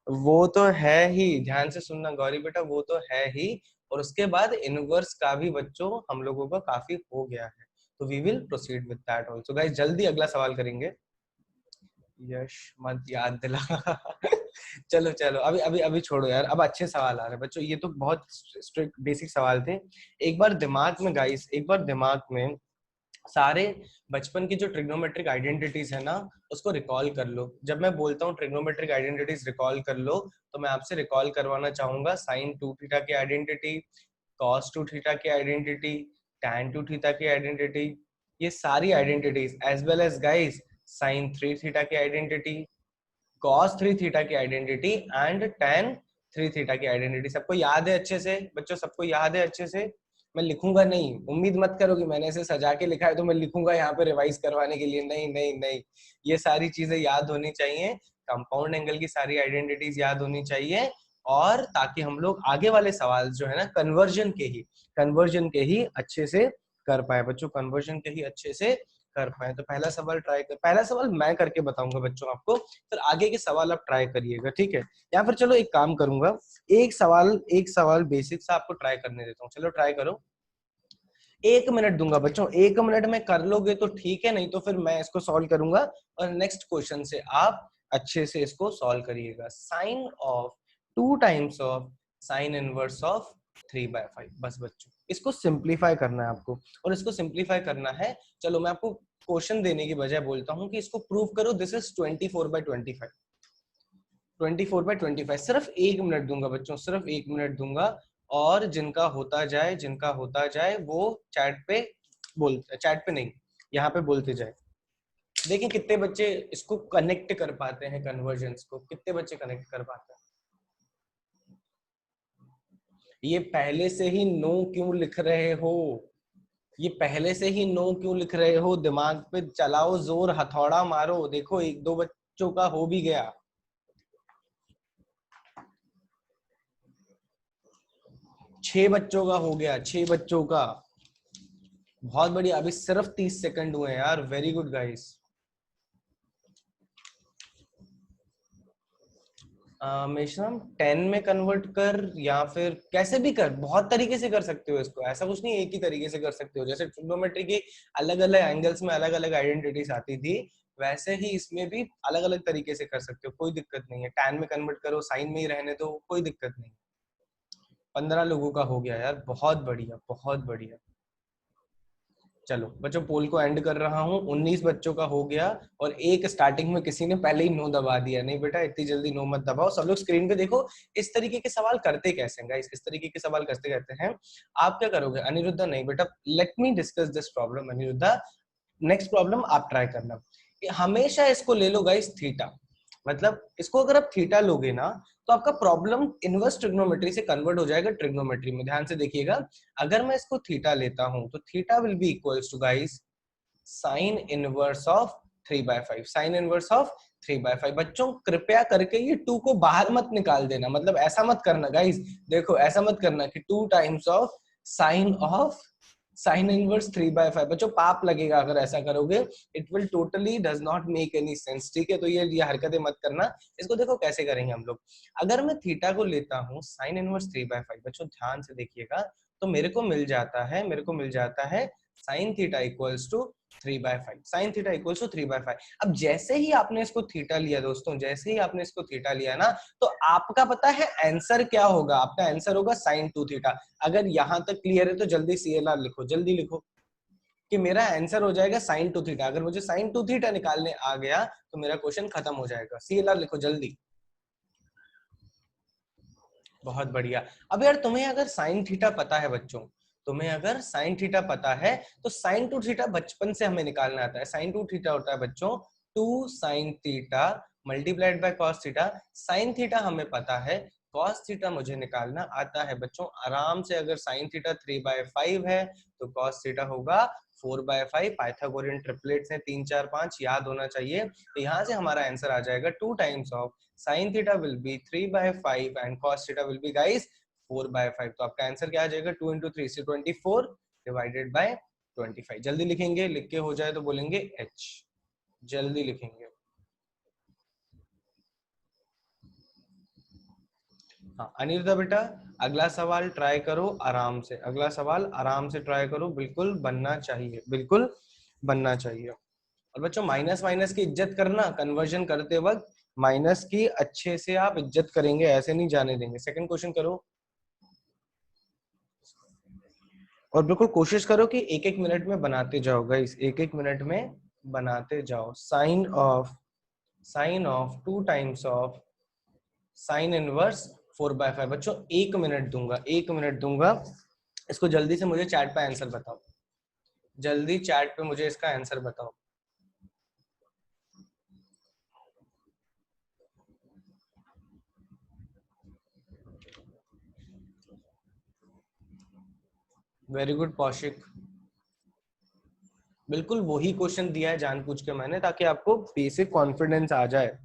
वो तो है ही, ध्यान से सुनना गौरी बेटा, वो तो है ही। और उसके बाद इनवर्स का भी बच्चों हम लोगों का काफी हो गया है, तो we will proceed with that also guys. जल्दी अगला सवाल करेंगे। यश मत याद दिला। चलो चलो, अभी अभी अभी छोड़ो यार, अब अच्छे सवाल आ रहे हैं बच्चों, ये तो बहुत स्ट्रिक्ट बेसिक सवाल थे। एक बार दिमाग में गाइस, एक बार दिमाग में सारे बचपन की जो ट्रिग्नोमेट्रिक आइडेंटिटीज है ना, उसको रिकॉल कर लो। जब मैं बोलता हूँ ट्रिग्नोमेट्रिक आइडेंटिटीज रिकॉल कर लो, तो मैं आपसे रिकॉल करवाना चाहूंगा साइन 2 थीटा की आइडेंटिटी, कॉस 2 थीटा की आइडेंटिटी, टैन 2 थीटा की आइडेंटिटी, ये सारी identities, as well as guys sine 3 theta की आइडेंटिटी, cos 3 थीटा की आइडेंटिटी एंड tan 3 थीटा की आइडेंटिटी। सबको याद है अच्छे से बच्चों, सबको याद है अच्छे से। मैं लिखूंगा नहीं, उम्मीद मत करो कि मैंने इसे सजा के लिखा है तो मैं लिखूंगा यहाँ पे रिवाइज करवाने के लिए, नहीं नहीं नहीं, ये सारी चीजें याद होनी चाहिए, कंपाउंड एंगल की सारी आइडेंटिटीज याद होनी चाहिए, और ताकि हम लोग आगे वाले सवाल जो है ना कन्वर्जन के ही अच्छे से कर पाए बच्चों, कन्वर्जन के ही अच्छे से कर पाए। तो पहला सवाल ट्राई कर, पहला सवाल मैं करके बताऊंगा बच्चों आपको, फिर आगे के सवाल आप ट्राई करिएगा, ठीक है। या फिर चलो एक काम करूंगा, एक सवाल बेसिक सा आपको ट्राई करने देता हूँ, चलो ट्राई करो। 1 मिनट दूंगा बच्चों, 1 मिनट में कर लोगे तो ठीक है, नहीं तो फिर मैं इसको सॉल्व करूंगा और नेक्स्ट क्वेश्चन से आप अच्छे से इसको सॉल्व करिएगा। Sine of 2 times of sine inverse of 3/5, बस बच्चों इसको सिंप्लीफाई करना है आपको, और इसको सिंप्लीफाई करना है। चलो मैं आपको क्वेश्चन देने की बजाय बोलता हूँ कि इसको प्रूव करो, दिस इज 24/25, 24/25। सिर्फ 1 मिनट दूंगा बच्चों, सिर्फ 1 मिनट दूंगा, और जिनका होता जाए वो चैट पे चैट पे नहीं, यहाँ पे बोलते जाए। देखिए कितने बच्चे इसको कनेक्ट कर पाते हैं, कन्वर्जेंस को कितने बच्चे कनेक्ट कर पाते हैं। ये पहले से ही नो क्यों लिख रहे हो, ये पहले से ही नो क्यों लिख रहे हो, दिमाग पे चलाओ जोर, हथौड़ा मारो, देखो 1-2 बच्चों का हो भी गया। 6 बच्चों का हो गया, 6 बच्चों का, बहुत बढ़िया। अभी सिर्फ 30 सेकंड हुए हैं यार, वेरी गुड गाइस। मेशरम 10 में कन्वर्ट कर या फिर कैसे भी कर, बहुत तरीके से कर सकते हो इसको, ऐसा कुछ नहीं एक ही तरीके से कर सकते हो। जैसे ट्रिग्नोमेट्री की अलग अलग एंगल्स में अलग अलग आइडेंटिटीज आती थी, वैसे ही इसमें भी अलग अलग तरीके से कर सकते हो, कोई दिक्कत नहीं है। tan में कन्वर्ट करो, साइन में ही रहने दो, कोई दिक्कत नहीं। 15 लोगों का हो गया यार, बहुत बढ़िया बहुत बढ़िया। चलो बच्चों पोल को एंड कर रहा हूँ। 19 बच्चों का हो गया और एक स्टार्टिंग में किसी ने पहले ही नो दबा दिया। नहीं बेटा इतनी जल्दी नो मत दबाओ, सब लोग स्क्रीन पे देखो इस तरीके के सवाल करते कैसे हैं गाइस, इस तरीके के सवाल करते कहते हैं। आप क्या करोगे अनिरुद्धा? नहीं बेटा, let me discuss this problem Aniruddha. Next problem आप ट्राई करना। हमेशा इसको ले लो गाइस थीटा, मतलब इसको अगर आप थीटा लोगे ना तो आपका प्रॉब्लम इनवर्स ट्रिग्नोमेट्री से कन्वर्ट हो जाएगा ट्रिग्नोमेट्री में। ध्यान से देखिएगा, अगर मैं इसको थीटा लेता हूं तो theta will be equals to guys sine inverse of 3/5, sine inverse of 3/5। बच्चों कृपया करके ये 2 को बाहर मत निकाल देना, मतलब ऐसा मत करना गाइस, देखो ऐसा मत करना कि 2 टाइम्स ऑफ साइन इनवर्स 3/5। बच्चों पाप लगेगा अगर ऐसा करोगे, it will totally does not make any sense, ठीक है? तो ये हरकतें मत करना। इसको देखो कैसे करेंगे हम लोग। अगर मैं थीटा को लेता हूँ साइन इनवर्स 3/5, बच्चों ध्यान से देखिएगा, तो मेरे को मिल जाता है sine theta equals to 3/5, sine theta equals to 3/5। अब जैसे ही आपने इसको थीटा लिया दोस्तों, जैसे ही आपने इसको थीटा लिया ना, तो आपका पता है आंसर क्या होगा? आपका आंसर होगा साइन 2 थीटा। अगर यहां तक क्लियर है तो जल्दी CLR लिखो, जल्दी लिखो कि मेरा आंसर हो जाएगा साइन 2 थीटा। अगर मुझे साइन 2 थीटा निकालने आ गया तो मेरा क्वेश्चन खत्म हो जाएगा। CLR लिखो जल्दी। बहुत बढ़िया। अब यार तुम्हें अगर साइन थीटा पता है बच्चों, तुम्हें अगर साइन थीटा पता है तो साइन 2 थीटा बचपन से हमें निकालना आता है। साइन 2 थीटा होता है बच्चों 2 sine theta multiplied by cos theta. Sine theta हमें पता है, कॉस थीटा मुझे निकालना आता है बच्चों आराम से। अगर साइन थीटा 3/5 है तो कॉस थीटा होगा 4/5। पाइथागोरियन ट्रिपलेट्स हैं 3 4 5, याद होना चाहिए। तो यहाँ से हमारा आंसर आ जाएगा 2 times of sin theta will be 3/5 and cos theta will be guys 4/5। तो आपका आंसर क्या आ जाएगा? 2 into 3 से 24 divided by 25। जल्दी लिखेंगे, लिख के हो जाए तो बोलेंगे h, जल्दी लिखेंगे। हाँ अनिरुद्धा बेटा अगला सवाल ट्राई करो आराम से, अगला सवाल आराम से ट्राई करो, बिल्कुल बनना चाहिए, बिल्कुल बनना चाहिए। और बच्चों माइनस माइनस की इज्जत करना, कन्वर्जन करते वक्त माइनस की अच्छे से आप इज्जत करेंगे, ऐसे नहीं जाने देंगे। सेकंड क्वेश्चन करो और बिल्कुल कोशिश करो कि एक एक मिनट में बनाते जाओ गाइस, एक एक मिनट में बनाते जाओ। Sine of 2 times of sine inverse 4/5। बच्चों 1 मिनट दूंगा, 1 मिनट दूंगा, इसको जल्दी से मुझे चैट पे आंसर बताओ, जल्दी चैट पे मुझे इसका आंसर बताओ। वेरी गुड कौशिक, बिल्कुल वही क्वेश्चन दिया है जानबूझ के मैंने, ताकि आपको बेसिक कॉन्फिडेंस आ जाए।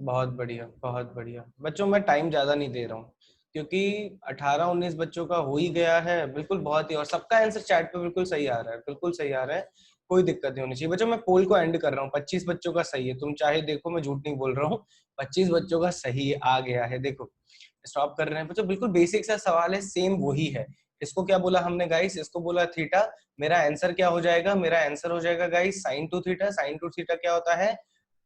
बहुत बढ़िया बहुत बढ़िया। बच्चों मैं टाइम ज्यादा नहीं दे रहा हूँ क्योंकि 18-19 बच्चों का हो ही गया है, बिल्कुल बहुत ही, और सबका आंसर चैट पे बिल्कुल सही आ रहा है, बिल्कुल सही आ रहा है, कोई दिक्कत नहीं होनी चाहिए। बच्चों मैं पोल को एंड कर रहा हूँ, 25 बच्चों का सही है, तुम चाहे देखो मैं झूठ नहीं बोल रहा हूँ, 25 बच्चों का सही आ गया है। देखो स्टॉप कर रहे हैं बच्चों, बिल्कुल बेसिक सा सवाल है, सेम वही है। इसको क्या बोला हमने गाइस? इसको बोला थीटा। मेरा आंसर क्या हो जाएगा? मेरा आंसर हो जाएगा guys sine 2 theta. Sine 2 theta क्या होता है?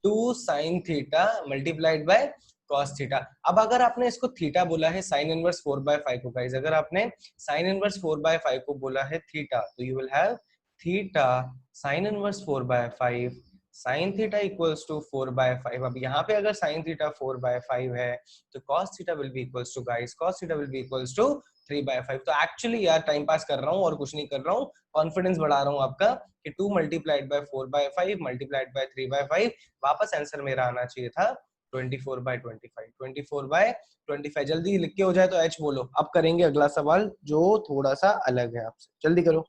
2 sine theta multiplied by cos theta. अब अगर आपने इसको थीटा बोला है साइन इनवर्स 4/5 को गाइस, अगर आपने साइन इनवर्स 4/5 को बोला है थीटा, तो you will have theta sine inverse 4/5 sine theta equals to 4/5। अब यहाँ पे अगर साइन थीटा 4/5 है तो cos theta will be equals to guys, cos theta will be equals to 3/5। तो एक्चुअली यार टाइम पास कर रहा हूँ और कुछ नहीं कर रहा हूँ, कॉन्फिडेंस बढ़ा रहा हूँ आपका कि 2 मल्टीप्लाइड बाय 4/5 मल्टीप्लाइड बाय 3/5। वापस आंसर मेरा आना चाहिए था 24/25, 24/25। जल्दी लिख के हो जाए तो एच बोलो। अब करेंगे अगला सवाल जो थोड़ा सा अलग है, आपसे जल्दी करो।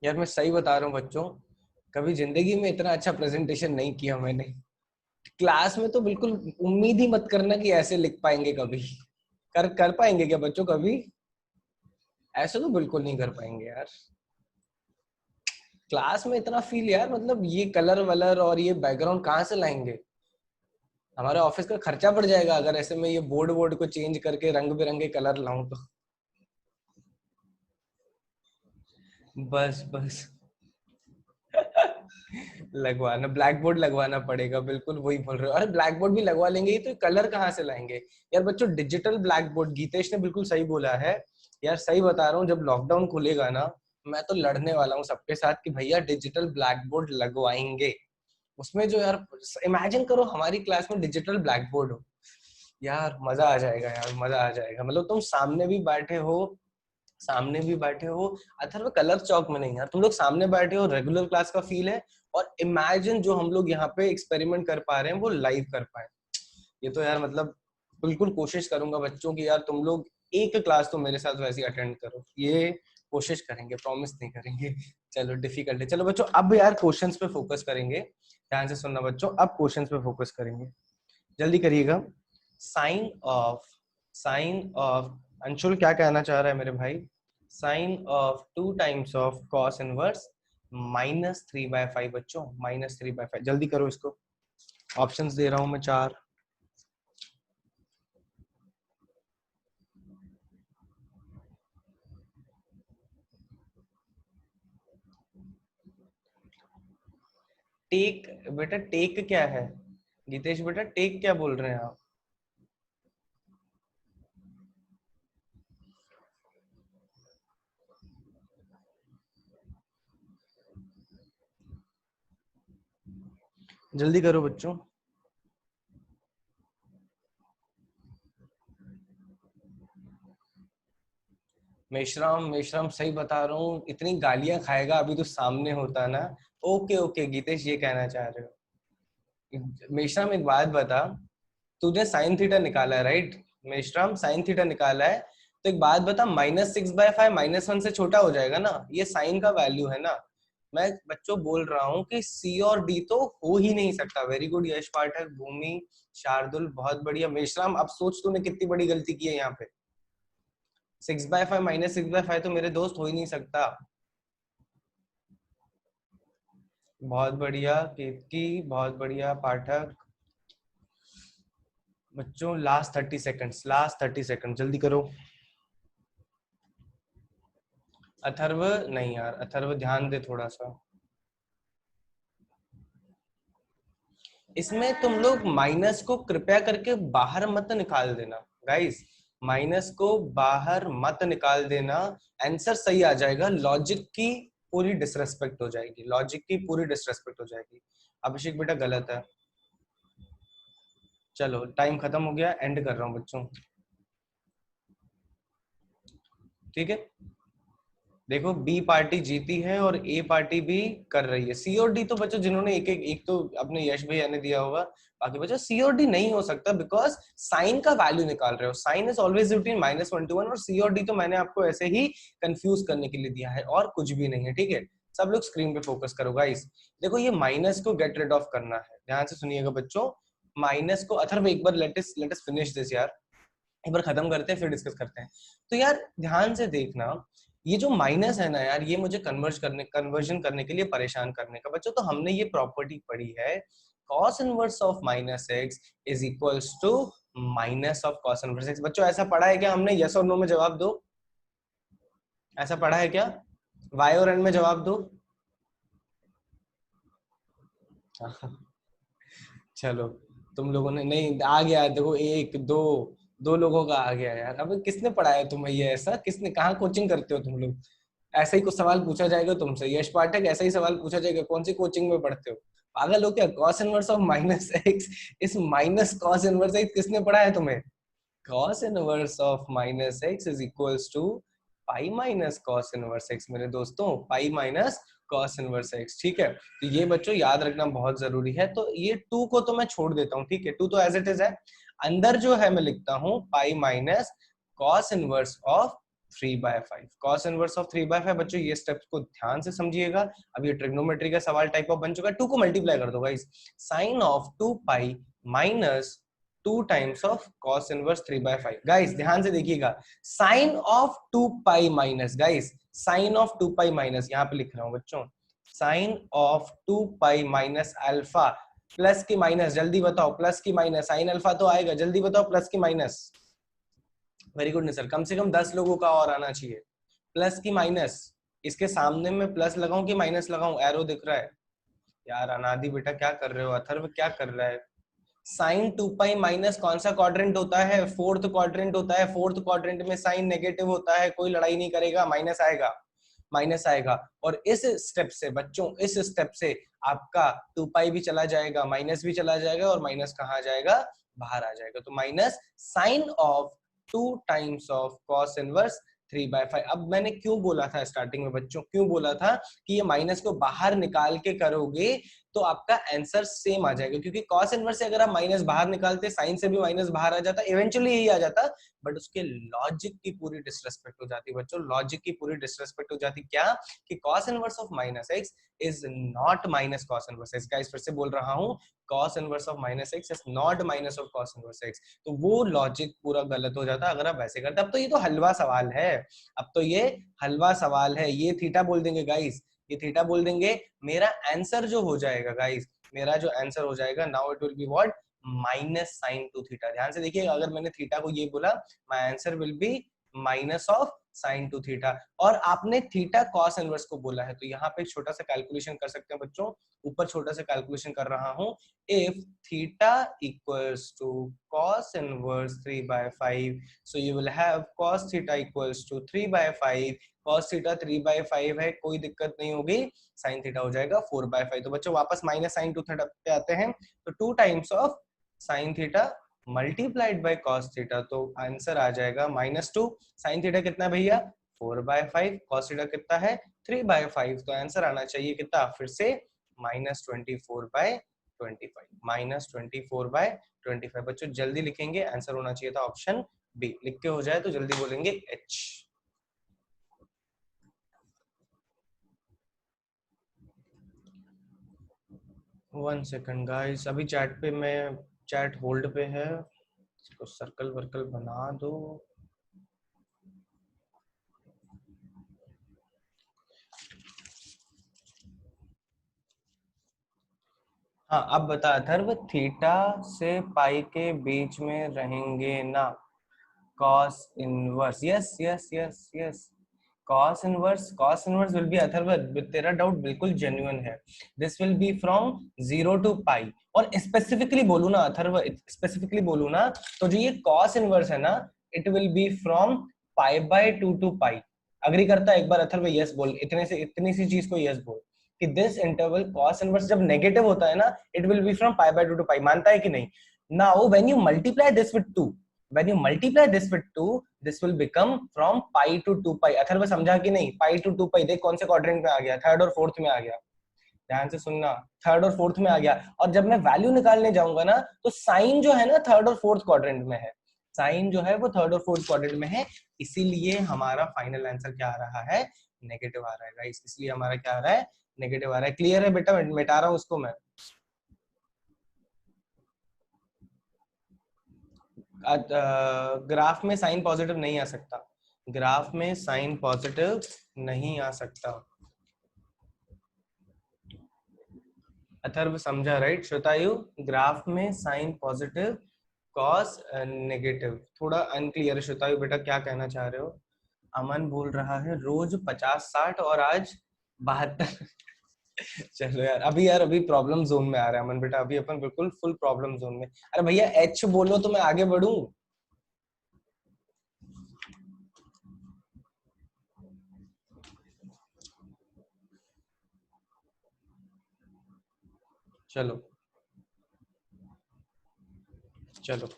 यार मैं सही बता रहा हूँ बच्चों, कभी जिंदगी में इतना अच्छा प्रेजेंटेशन नहीं किया मैंने। क्लास में तो बिल्कुल उम्मीद ही मत करना कि ऐसे लिख पाएंगे कभी। कर पाएंगे क्या बच्चों कभी? ऐसे तो बिल्कुल नहीं कर पाएंगे यार। क्लास में इतना फील यार, मतलब ये कलर वलर और ये बैकग्राउंड कहाँ से लाएंगे? हमारे ऑफिस का खर्चा बढ़ जाएगा अगर ऐसे में ये बोर्ड वोर्ड को चेंज करके रंग बिरंगे कलर लाऊं तो। बस बस लगवाना, ब्लैक बोर्ड लगवाना पड़ेगा, बिल्कुल वही बोल रहे हो। अरे ब्लैक बोर्ड भी लगवा लेंगे ही तो कलर कहाँ से लाएंगे यार बच्चों? डिजिटल ब्लैक बोर्ड, गीतेश ने बिल्कुल सही बोला है यार, सही बता रहा हूँ। जब लॉकडाउन खुलेगा ना, मैं तो लड़ने वाला हूँ सबके साथ कि भैया डिजिटल ब्लैक बोर्ड लगवाएंगे। उसमें जो यार, इमेजिन करो हमारी क्लास में डिजिटल ब्लैक बोर्ड हो यार, मजा आ जाएगा यार, मजा आ जाएगा। मतलब तुम सामने भी बैठे हो, सामने भी बैठे हो, अथर्व कलर चौक में नहीं यार, तुम लोग सामने बैठे हो, रेगुलर क्लास का फील है। और इमेजिन जो हम लोग यहाँ पे एक्सपेरिमेंट कर पा रहे हैं वो लाइव कर पाए। ये तो यार मतलब बिल्कुल कोशिश करूंगा बच्चों की यार, तुम लोग एक क्लास तो मेरे साथ वैसे अटेंड करो, ये कोशिश करेंगे, प्रॉमिस नहीं करेंगे। चलो डिफिकल्ट है। चलो बच्चों अब यार क्वेश्चंस पे फोकस करेंगे, ध्यान से सुनना बच्चों, अब क्वेश्चंस पे फोकस करेंगे, जल्दी करिएगा। Sine of, sine of, Anshul क्या कहना चाह रहा है मेरे भाई? Sine of 2 times of cos inverse -3/5 बच्चों, -3/5, जल्दी करो इसको। ऑप्शंस दे रहा हूं मैं 4। टेक बेटा, टेक क्या है? गीतेश बेटा टेक क्या बोल रहे हैं आप? जल्दी करो बच्चों। मेश्राम, मेश्राम सही बता रहा हूँ, इतनी गालियां खाएगा अभी तो सामने होता ना। ओके ओके गीतेश ये कहना चाह रहे हो। मेश्राम एक बात बता, तूने साइन थीटा निकाला है राइट? मेश्राम साइन थीटा निकाला है, तो एक बात बता, -6/5 -1 से छोटा हो जाएगा ना, ये साइन का वैल्यू है ना। मैं बच्चों बोल रहा हूँ कि सी और डी तो हो ही नहीं सकता। वेरी गुड यश पाठक, भूमि, शार्दुल, बहुत बढ़िया। मेश्राम अब सोच तूने कितनी बड़ी गलती की है यहाँ पे। 6/5 -6/5 तो मेरे दोस्त हो ही नहीं सकता। बहुत बढ़िया केतकी, बहुत बढ़िया पाठक। बच्चों लास्ट 30 सेकंड्स, लास्ट 30 सेकंड, जल्दी करो। अथर्व नहीं यार, अथर्व ध्यान दे थोड़ा सा। इसमें तुम लोग माइनस को कृपया करके बाहर मत निकाल देना गाइस, माइनस को बाहर मत निकाल देना। आंसर सही आ जाएगा, लॉजिक की पूरी डिसरेस्पेक्ट हो जाएगी, लॉजिक की पूरी डिसरेस्पेक्ट हो जाएगी। अभिषेक बेटा गलत है। चलो टाइम खत्म हो गया, एंड कर रहा हूँ बच्चों, ठीक है? देखो बी पार्टी जीती है और ए पार्टी भी कर रही है। सी और डी तो बच्चों जिन्होंने एक तो अपने यश भैया ने दिया होगा, बाकी बच्चों सी और डी नहीं हो सकता, बिकॉज साइन का वैल्यू निकाल रहे हो, sine is always between -1 to 1, और सी और डी तो मैंने आपको ऐसे ही कंफ्यूज करने के लिए दिया है और कुछ भी नहीं है, ठीक है? सब लोग स्क्रीन पे फोकस करो गाइस। देखो ये माइनस को गेट रिड ऑफ करना है, ध्यान से सुनिएगा बच्चों। माइनस को, अथर्व एक बार लेट अस फिनिश दिस यार, एक बार खत्म करते हैं फिर डिस्कस करते हैं। तो यार ध्यान से देखना, ये जो माइनस है ना यार, ये मुझे कन्वर्जन करने के लिए परेशान करने का बच्चों। तो हमने ये प्रॉपर्टी पढ़ी है, cos inverse of -x is equals to minus of cos inverse x। बच्चों ऐसा पढ़ा है क्या हमने? यस और नो में जवाब दो। ऐसा पढ़ा है क्या? y और n में जवाब दो। चलो तुम लोगों ने नहीं, आ गया देखो, एक दो, दो लोगों का आ गया यार। अब किसने पढ़ाया तुम्हें ये? ऐसा किसने, कहाँ कोचिंग करते हो तुम लोग? ऐसा ही कुछ सवाल पूछा जाएगा तुमसे, यश पाठक ऐसा ही सवाल पूछा जाएगा, कौन सी कोचिंग में पढ़ते हो? पागल हो क्या? Cos inverse of -x is minus cos inverse x किसने पढ़ाया तुम्हें? cos inverse of -x is equals to pi minus cos inverse x मेरे दोस्तों, pi minus cos inverse x, ठीक है? तो ये बच्चों याद रखना बहुत जरूरी है। तो ये 2 को तो मैं छोड़ देता हूँ, ठीक है? 2 तो एज इट इज है। अंदर जो है मैं लिखता हूँ पाई minus cos inverse of 3/5, cos inverse of 3/5। बच्चों ये स्टेप्स को ध्यान से समझिएगा। अब ये ट्रिग्नोमेट्री का सवाल टाइप ऑफ बन चुका है। 2 को मल्टीप्लाई कर दो guys, sine of 2 pi minus 2 times of cos inverse 3/5। Guys ध्यान से देखिएगा, sine of 2 pi minus, guys sine of 2 pi minus, यहां पे लिख रहा हूं बच्चों, sign of 2 pi minus alpha, plus की माइनस, जल्दी बताओ प्लस की माइनस, साइन अल्फा तो आएगा, जल्दी बताओ प्लस की माइनस। वेरी गुड सर, कम से कम 10 लोगों का और आना चाहिए। प्लस की माइनस, इसके सामने में प्लस लगाऊं कि माइनस लगाऊं, एरो दिख रहा है यार। अनादि बेटा क्या कर रहे हो, अथर्व क्या कर रहा है। साइन 2 पाई माइनस कौन सा क्वाड्रेंट होता है, फोर्थ क्वाड्रेंट होता है, फोर्थ क्वाड्रेंट में साइन नेगेटिव होता है, कोई लड़ाई नहीं करेगा, माइनस आएगा, माइनस आएगा। और इस स्टेप से बच्चों, इस स्टेप से आपका 2 पाई भी चला जाएगा, माइनस भी चला जाएगा, और माइनस कहाँ जाएगा, बाहर आ जाएगा। तो minus sine of 2 times of cos inverse 3/5। अब मैंने क्यों बोला था स्टार्टिंग में बच्चों, क्यों बोला था कि ये माइनस को बाहर निकाल के करोगे तो आपका आंसर सेम आ जाएगा, क्योंकि cos इनवर्स से अगर आप माइनस बाहर निकालते, साइन से भी माइनस बाहर आ जाता, इवेंचुअली यही आ जाता, बट उसके लॉजिक की पूरी डिसरेस्पेक्ट हो जाती बच्चों, लॉजिक की पूरी डिसरेस्पेक्ट हो जाती। क्या कि cos inverse of minus x is not minus cos inverse x. Guys फिर से बोल रहा हूं, cos inverse of minus x is not minus of cos inverse x. तो वो लॉजिक पूरा गलत हो जाता अगर आप वैसे करते। अब तो ये तो हलवा सवाल है, अब तो ये हलवा सवाल है, ये थीटा बोल देंगे गाइस, ये थीटा बोल देंगे। मेरा आंसर जो हो जाएगा गाइस, मेरा जो आंसर हो जाएगा, now it will be what, minus sign to theta. ध्यान से देखिए, अगर मैंने थीटा को ये बोला, my answer will B minus of sine to theta. और आपने थीटा कॉस इनवर्स को बोला है, तो यहाँ पे छोटा सा कैलकुलेशन कर सकते हैं बच्चों, ऊपर छोटा सा कैलकुलेशन कर रहा हूं। If theta equals to cos inverse 3/5, so you will have cos theta equals to 3/5, cos theta 3/5 है, कोई दिक्कत नहीं होगी, साइन थीटा हो जाएगा 4/5। तो बच्चों वापस माइनस साइन टू थीटा पे आते हैं, तो 2 times of sine theta multiplied bye cos theta, तो आंसर आ जाएगा -2। साइन थीटा कितना है भैया, 4/5, cos थीटा कितना है, 3/5, तो आंसर आना चाहिए कितना, फिर से -24/25, -24/25। बच्चों जल्दी लिखेंगे, आंसर होना चाहिए था ऑप्शन बी। लिख के हो जाए तो जल्दी बोलेंगे एच। वन सेकंड गाइस, अभी चैट पे मैं, चैट होल्ड पे है, इसको सर्कल वर्कल बना दो। हाँ अब बता अथर्व, थीटा से पाई के बीच में रहेंगे ना cos inverse, yes yes yes yes, cos inverse will be, Atharva तेरा डाउट बिल्कुल जेन्युइन है, this will be from 0 to पाई। और स्पेसिफिकली बोलू ना अथर्व, स्पेसिफिकली बोलू ना, तो जो ये cos इनवर्स है ना, it will be from π/2 to pi. Agree करता है एक बार अथर्व, यस बोल, इतने से इतनी सी चीज को यस बोल कि दिस इंटरवल cos इनवर्स जब नेगेटिव होता है ना, it will be from π/2 to pi. मानता है कि नहीं? Now when you multiply this with 2, when you multiply this with 2, this will become from pi to 2 pi। Atharva समझा कि नहीं? pi to 2 pi, देख कौन से क्वाड्रेंट में आ गया, थर्ड और फोर्थ में आ गया, ध्यान से सुनना, थर्ड और फोर्थ में आ गया। और जब मैं वैल्यू निकालने जाऊंगा ना, तो साइन जो है ना थर्ड और फोर्थ क्वाड्रेंट में है, साइन जो है वो थर्ड और फोर्थ क्वाड्रेंट में है, इसीलिए हमारा फाइनल आंसर क्या आ रहा है, नेगेटिव आ रहा है गाइस, इसलिए हमारा क्या आ रहा है, नेगेटिव आ रहा है। क्लियर है बेटा, मिटा रहा हूं उसको मैं। ग्राफ में साइन पॉजिटिव नहीं आ सकता, ग्राफ में साइन पॉजिटिव नहीं आ सकता। अथर्व समझा राइट? श्वेतायु, ग्राफ में साइन पॉजिटिव, कॉस नेगेटिव, थोड़ा अनक्लियर। श्वेतायु बेटा क्या कहना चाह रहे हो? अमन बोल रहा है रोज 50-60 और आज 72। चलो यार, अभी प्रॉब्लम जोन में आ रहा है अमन बेटा, अभी अपन बिल्कुल फुल प्रॉब्लम जोन में। अरे भैया एच बोलो तो मैं आगे बढ़ूं। चलो चलो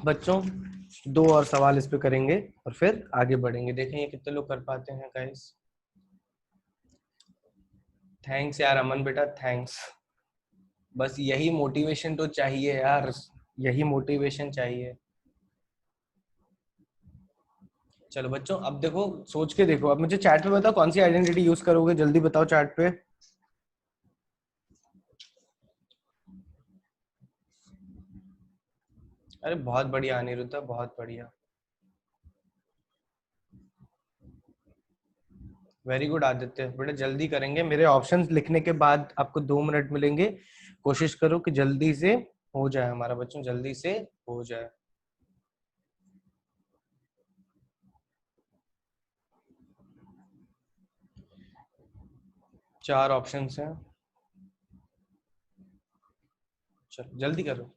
बच्चों, 2 और सवाल इस पे करेंगे और फिर आगे बढ़ेंगे, देखेंगे कितने लोग कर पाते हैं गाइस। थैंक्स यार अमन बेटा, थैंक्स। बस यही मोटिवेशन तो चाहिए यार, यही मोटिवेशन चाहिए। चलो बच्चों, अब देखो, सोच के देखो, अब मुझे चैट पे बताओ कौन सी आइडेंटिटी यूज करोगे, जल्दी बताओ चैट पे। अरे बहुत बढ़िया अनिरुद्ध, बहुत बढ़िया, वेरी गुड आदित्य। बेटा जल्दी करेंगे, मेरे ऑप्शंस लिखने के बाद आपको 2 मिनट मिलेंगे, कोशिश करो कि जल्दी से हो जाए हमारा बच्चों, जल्दी से हो जाए। चार ऑप्शंस हैं, चलो जल्दी करो।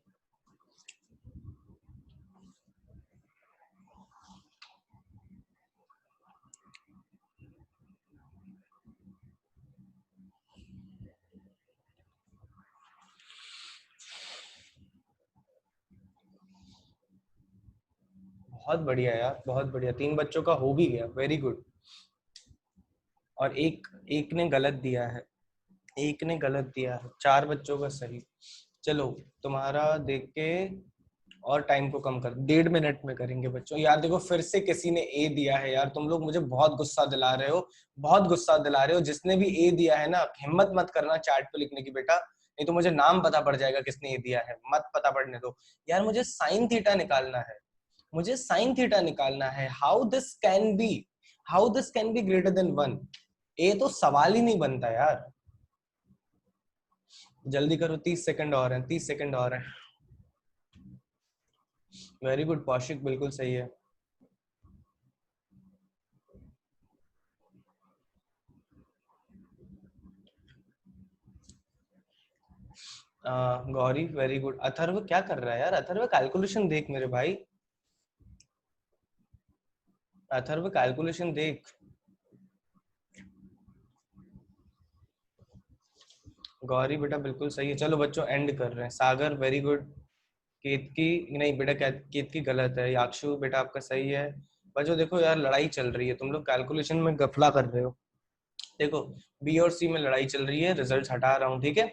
बहुत बढ़िया यार, बहुत बढ़िया, 3 बच्चों का हो भी गया, वेरी गुड। और एक एक ने गलत दिया है, एक ने गलत दिया है, 4 बच्चों का सही। चलो तुम्हारा देख के, और टाइम को कम कर, 1.5 मिनट में करेंगे बच्चों। यार देखो फिर से किसी ने ए दिया है यार, तुम लोग मुझे बहुत गुस्सा दिला रहे हो, बहुत गुस्सा दिला रहे हो। जिसने भी ए दिया है ना, हिम्मत मत करना चैट पे लिखने की बेटा, नहीं तो मुझे नाम पता पड़ जाएगा किसने ए दिया है, मत पता पड़ने दो। यार मुझे साइन थीटा निकालना है, मुझे साइन थीटा निकालना है। How this can be greater than 1? ए तो सवाल ही नहीं बनता यार। जल्दी करो, 30 सेकंड और हैं, 30 सेकंड और हैं। वेरी गुड कौशिक, बिल्कुल सही है। Gauri very good. अथर्व क्या कर रहा है यार? अथर्व कैलकुलेशन देख मेरे भाई, अथर्व कैलकुलेशन देख। गौरी बेटा बिल्कुल सही है। चलो बच्चों एंड कर रहे हैं। सागर वेरी गुड। केतकी नहीं बेटा, केतकी गलत है। याक्षु बेटा आपका सही है। बच्चों देखो यार लड़ाई चल रही है, तुम लोग कैलकुलेशन में गफला कर रहे हो। देखो बी और सी में लड़ाई चल रही है, रिजल्ट हटा रहा हूँ, ठीक है।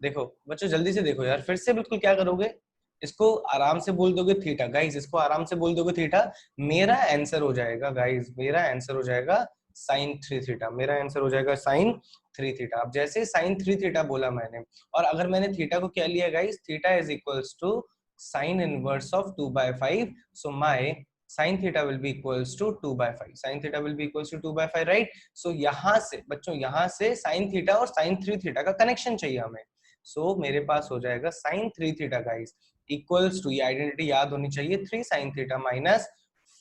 देखो बच्चों जल्दी से देखो यार, फिर से बिल्कुल क्या करोगे, इसको आराम से बोल दोगे थीटा। गाइस इसको आराम से बोल दोगे थीटा, मेरा आंसर हो जाएगा गाइस, मेरा आंसर हो जाएगा साइन 3 थीटा, मेरा आंसर हो जाएगा साइन 3 थीटा। अब जैसे साइन 3 थीटा बोला मैंने, और अगर मैंने थीटा को क्या लिया guys, theta is equals to sine inverse of 2/5, so my sin theta will be equals to 2/5, sin theta will be equals to 2/5, right? So यहाँ से बच्चों, यहाँ से sin theta और sin 3 थीटा का कनेक्शन चाहिए हमें। सो मेरे पास हो जाएगा sin 3 theta guys equals to, ये आइडेंटिटी याद होनी चाहिए, 3 sin थीटा माइनस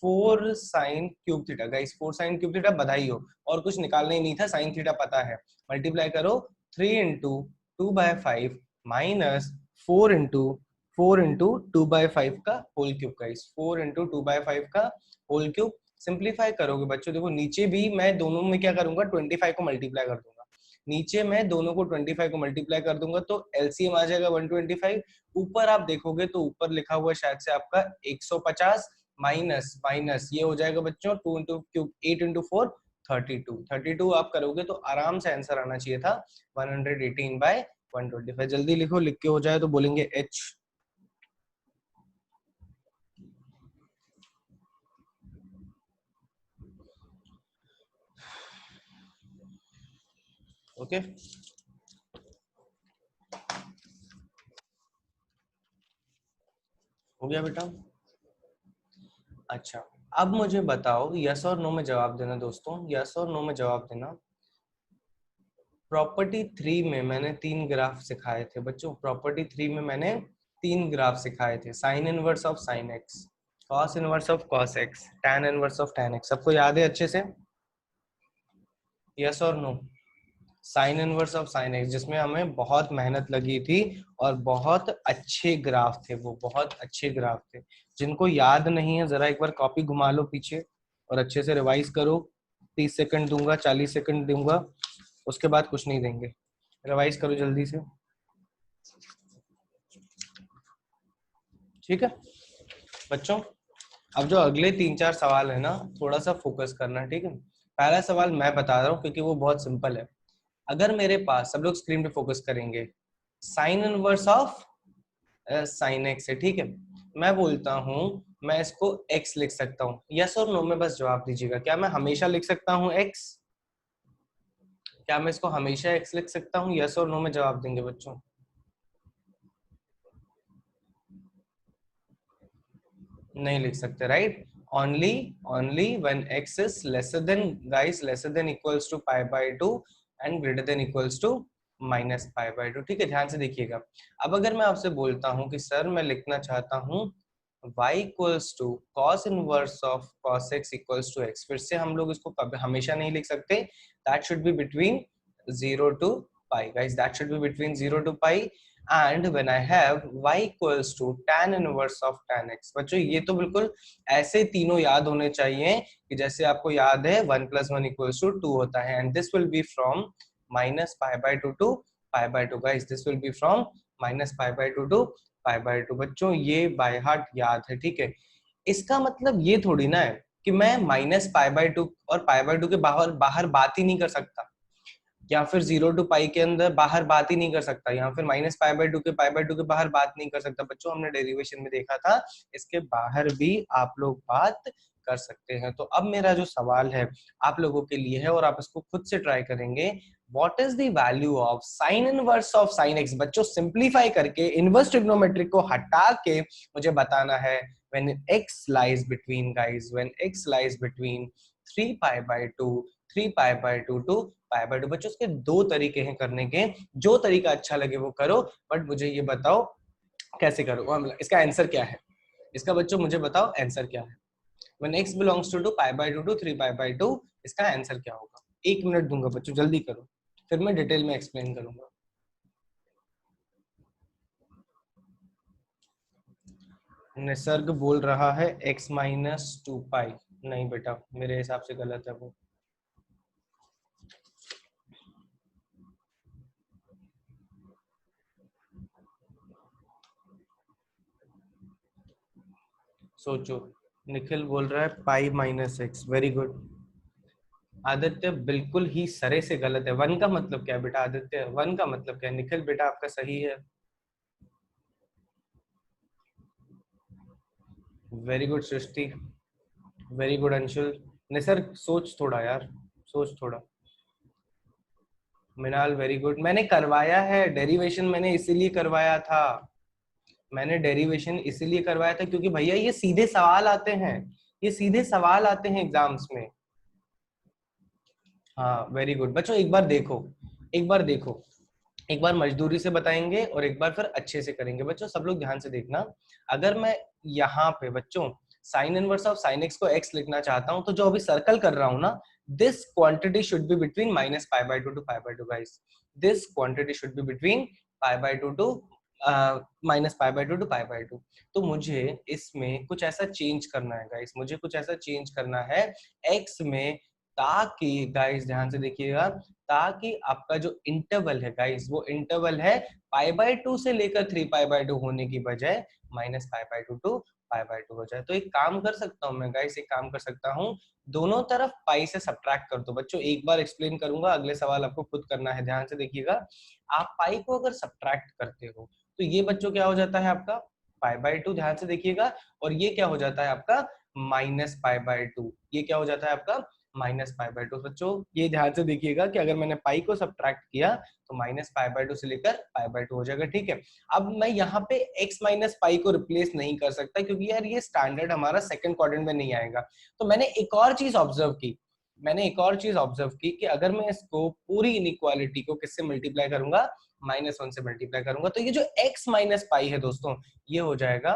4 sin cube theta. Guys 4 sin cube theta, बधाई हो, और कुछ निकालना ही नहीं था, sin थीटा पता है। मल्टीप्लाई करो 3 इंटू 2/5 माइनस 4 इंटू 2/5 का होल क्यूब। गाइस 4 इंटू 2/5 का होल क्यूब। सिंप्लीफाई करोगे बच्चों, देखो नीचे भी मैं दोनों में क्या करूंगा, 25 को मल्टीप्लाई कर दूंगा। नीचे मैं दोनों को 25 को मल्टीप्लाई कर दूंगा तो एलसीएम आ जाएगा 125। ऊपर आप देखोगे तो ऊपर लिखा हुआ शायद से आपका 150 माइनस माइनस ये हो जाएगा बच्चों 2 इंटू क्यूब 8 इंटू 4 32 आप करोगे तो आराम से आंसर आना चाहिए था 118/125। जल्दी लिखो, लिख के हो जाए तो बोलेंगे एच। ओके हो गया बेटा। अच्छा अब मुझे बताओ, यस और नो में जवाब देना दोस्तों, यस और नो में जवाब देना। प्रॉपर्टी 3 में मैंने 3 ग्राफ सिखाए थे बच्चों, प्रॉपर्टी 3 में मैंने 3 ग्राफ सिखाए थे, sine inverse of sine x, cos inverse of cos x, tan inverse of tan x. सबको याद है अच्छे से? यस और no? Sine inverse of sine x, जिसमें हमें बहुत मेहनत लगी थी और बहुत अच्छे ग्राफ थे, वो बहुत अच्छे ग्राफ थे। जिनको याद नहीं है जरा एक बार कॉपी घुमा लो पीछे और अच्छे से रिवाइज करो। 30 सेकंड दूंगा, 40 सेकंड दूंगा, उसके बाद कुछ नहीं देंगे। रिवाइज करो जल्दी से, ठीक है बच्चों। अब जो अगले 3-4 सवाल है ना, थोड़ा सा फोकस करना, ठीक है। पहला सवाल मैं बता रहा हूँ क्योंकि वो बहुत सिंपल है। अगर मेरे पास, सब लोग स्क्रीन पे फोकस करेंगे, sign inverse of sine x है, ठीक है। मैं बोलता हूँ मैं इसको x लिख सकता हूँ, यस और नो में बस जवाब दीजिएगा। क्या मैं हमेशा लिख सकता हूँ x? क्या मैं इसको हमेशा x लिख सकता हूँ? यस और नो में जवाब देंगे बच्चों। नहीं लिख सकते, right? Only when x is lesser than, guys, lesser than equals to pi by 2 and greater than equals to minus pi by 2। ठीक है, ध्यान से देखिएगा। अब अगर मैं आपसे बोलता हूं कि सर मैं लिखना चाहता हूं y equals to cos inverse of cos x equals to x, फिर से हम लोग इसको कभी हमेशा नहीं लिख सकते। That should be between 0 to pi, guys, that should be between 0 to pi. And when I have y equals to tan inverse of tan x, बच्चों ये तो बिल्कुल ऐसे तीनों याद होने चाहिए कि जैसे आपको याद है 1 + 1 इक्वल्स टू 2 होता है, and this will be from minus pi by 2 to pi by 2, guys, this will be from minus pi by 2 to pi by 2। बच्चों ये बाय हार्ट याद है, ठीक है? इसका मतलब ये थोड़ी ना है कि मैं माइनस पाई बाय 2 और पाई बाय 2 के बाहर बाहर बात ही नहीं कर सकता, या फिर 0 टू पाई के अंदर बाहर बात ही नहीं कर सकता, या फिर माइनस पाई बाय 2 के पाई बाय 2 के बाहर बात नहीं कर सकता। बच्चों हमने डेरिवेशन में देखा था इसके बाहर भी आप लोग बात कर सकते हैं। तो अब मेरा जो सवाल है आप लोगों के लिए है, और आप इसको खुद से ट्राई करेंगे। What is the value of sine inverse of sine x? बच्चों सिंप्लीफाई करके इनवर्स ट्रिग्नोमेट्रिक को हटा के मुझे बताना है when x lies between, guys, when x lies between 3 pi by 2 3 pi by 2 to pi by 2। बच्चों उसके दो तरीके हैं करने के, जो तरीका अच्छा लगे वो करो, बट मुझे ये बताओ कैसे करो, इसका आंसर क्या है? इसका बच्चों मुझे बताओ आंसर क्या है? when x belongs to pi by 2 to 3 pi by 2, इसका आंसर क्या होगा? 1 मिनट दूंगा बच्चों, जल्दी करो, फिर मैं डिटेल में एक्सप्लेन करूंगा। निसर्ग बोल रहा है x माइनस 2 पाई। नहीं बेटा, मेरे हिसाब से गलत है वो। सोचो। निखिल बोल रहा है पाई minus x, very good. Aditya बिल्कुल ही सरे से गलत है। 1 का मतलब क्या है बेटा? आदित्य 1 का मतलब क्या है? निखिल बेटा आपका सही है, वेरी गुड सृष्टि, वेरी गुड अंशुल। निसर्ग सोच थोड़ा यार, सोच थोड़ा। मिनाल वेरी गुड। मैंने करवाया है डेरिवेशन, मैंने इसीलिए करवाया था, मैंने डेरिवेशन इसीलिए करवाया था क्योंकि भैया ये सीधे सवाल आते हैं, ये सीधे सवाल आते हैं एग्जाम्स में। हाँ वेरी गुड बच्चों, एक बार देखो, एक बार देखो, एक बार मजदूरी से बताएंगे और एक बार फिर अच्छे से करेंगे। बच्चों सब लोग ध्यान से देखना, अगर मैं यहाँ पे बच्चों sign inverse of sine x को एक्स लिखना चाहता हूँ, तो जो अभी सर्कल कर रहा हूँ ना, this quantity should be between minus pi by 2 to pi by 2, guys, this quantity should be between pi by 2 to minus pi by 2 to pi by 2। तो मुझे इसमें कुछ ऐसा चेंज करना है गाइस, मुझे कुछ ऐसा चेंज करना है एक्स में, ताकि गाइस ध्यान से देखिएगा, ताकि आपका जो इंटरवल है गाइस, वो इंटरवल है पाई बाय 2 से लेकर 3 पाई बाय 2 होने की बजाय minus pi by 2 to pi by 2 हो जाए। तो एक काम कर सकता हूँ मैं गाइस, एक काम कर सकता हूँ, दोनों तरफ पाई से सब्ट्रैक्ट कर दो। बच्चों एक बार एक्सप्लेन करूंगा, अगले सवाल आपको खुद करना है, ध्यान से देखिएगा। आप पाई को अगर सब्ट्रैक्ट करते हो तो ये बच्चों क्या हो जाता है आपका पाई बाय 2, ध्यान से देखिएगा, और ये क्या हो जाता है आपका माइनस पाई बाय 2, ये क्या हो जाता है आपका माइनस पाई बाय 2। बच्चों ये ध्यान से देखिएगा कि अगर मैंने पाई को सब्ट्रैक्ट किया तो माइनस पाई बाय 2 से लेकर पाई बाय 2 हो जाएगा, ठीक है। अब मैं यहाँ पे x माइनस पाई को रिप्लेस नहीं कर सकता क्योंकि यार ये स्टैंडर्ड हमारा सेकंड क्वाड्रेंट में नहीं आएगा। तो मैंने एक और चीज ऑब्जर्व की, मैंने एक और चीज ऑब्जर्व की कि अगर मैं इसको पूरी इनइक्वालिटी को किससे मल्टीप्लाई करूंगा, -1 से मल्टीप्लाई करूंगा, तो ये जो x माइनस पाई है दोस्तों, ये हो जाएगा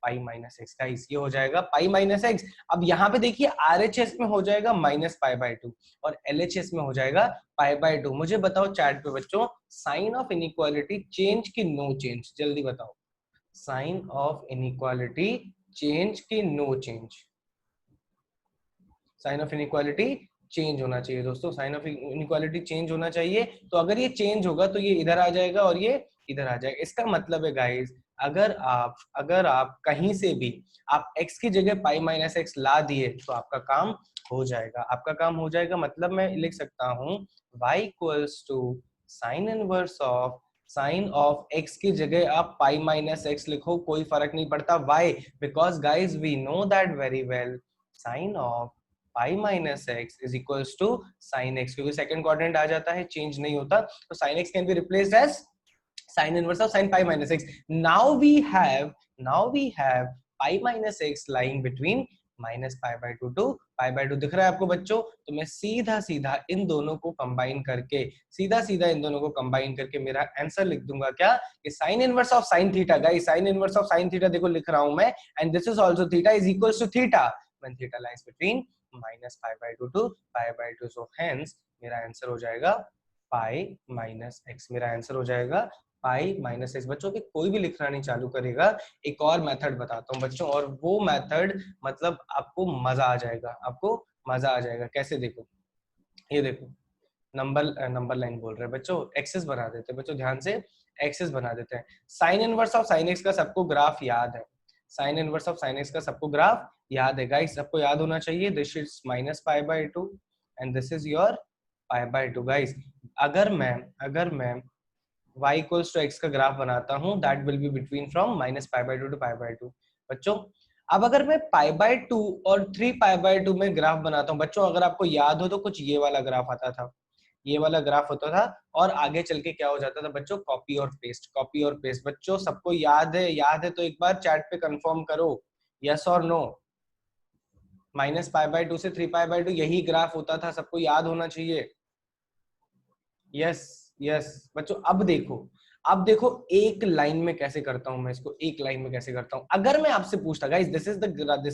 पाई माइनस एक्स, का ये हो जाएगा पाई माइनस एक्स। अब यहाँ पे देखिए RHS में हो जाएगा माइनस पाई बाय 2 और LHS में हो जाएगा पाई बाय 2। मुझे बताओ चैट पे बच्चों, साइन ऑफ इनइक्वालिटी चेंज की नो चेंज, जल्दी बताओ, साइन ऑफ इनइक्वालिटी चेंज की no change? Sign of inequality change होना चाहिए दोस्तों, साइन ऑफ इनइक्वालिटी चेंज होना चाहिए। तो अगर ये चेंज होगा तो ये इधर आ जाएगा और ये इधर आ जाएगा। इसका मतलब है गाइस, अगर आप कहीं से भी आप x की जगह पाई माइनस एक्स ला दिए तो आपका काम हो जाएगा, आपका काम हो जाएगा। मतलब मैं लिख सकता हूँ y equals to sine inverse of sine of x की जगह आप पाई माइनस एक्स लिखो, कोई फर्क नहीं पड़ता। why? Because guys we know that very well, sine of pi minus x is equals to sine x, क्योंकि सेकंड क्वाड्रेंट आ जाता है, चेंज नहीं होता, तो sine x can be replaced as sin inverse of sin pi minus x. Now we have pi minus x lying between minus pi by 2 to pi by 2 दिख रहा है आपको बच्चों? तो मैं सीधा सीधा इन दोनों को कंबाइन करके मेरा आंसर लिख दूंगा क्या कि sine inverse of sine theta. Guys sine inverse of sine theta देखो लिख रहा हूं मैं, and this is also theta is equals to theta when theta lies between minus pi by 2 to pi by 2। So hence मेरा answer हो जाएगा pi minus x. मेरा answer हो जाएगा पाई माइनस एक्स। बच्चों के कोई भी लिखना नहीं चालू करेगा, एक और मेथड बताता हूँ बच्चों, और वो मेथड मतलब आपको मजा आ जाएगा, आपको मजा आ जाएगा। कैसे? देखो, ये देखो, नंबर लाइन बोल रहे हैं बच्चों, एक्सेस बना देते हैं बच्चों, ध्यान से एक्सेस बना देते हैं। Sign inverse of sine x का सबको ग्राफ याद है, sign inverse of sine x का सबको ग्राफ याद है गाइस, सबको याद होना चाहिए। This is minus pi by 2 and this is your pi by 2 guys. अगर मैं y इक्वल्स टू x का ग्राफ बनाता हूं, that will be between from minus pi by 2 to pi by 2 बच्चों। अब अगर मैं पाई बाय 2 और 3 पाई बाय 2 में ग्राफ बनाता हूं बच्चों, अगर आपको याद हो तो कुछ ये वाला ग्राफ आता था, ये वाला ग्राफ होता था, और आगे चल के क्या हो जाता था बच्चों? कॉपी और पेस्ट, कॉपी और पेस्ट। बच्चों सबको याद है? याद है तो एक बार चैट पे कंफर्म करो, यस और नो। माइनस पाई बाय 2 से 3 पाई बाय 2 यही ग्राफ होता था, सबको याद होना चाहिए। यस यस बच्चों। अब देखो एक लाइन में कैसे करता हूं मैं इसको, एक लाइन में कैसे करता हूं। अगर मैं आपसे पूछता guys, this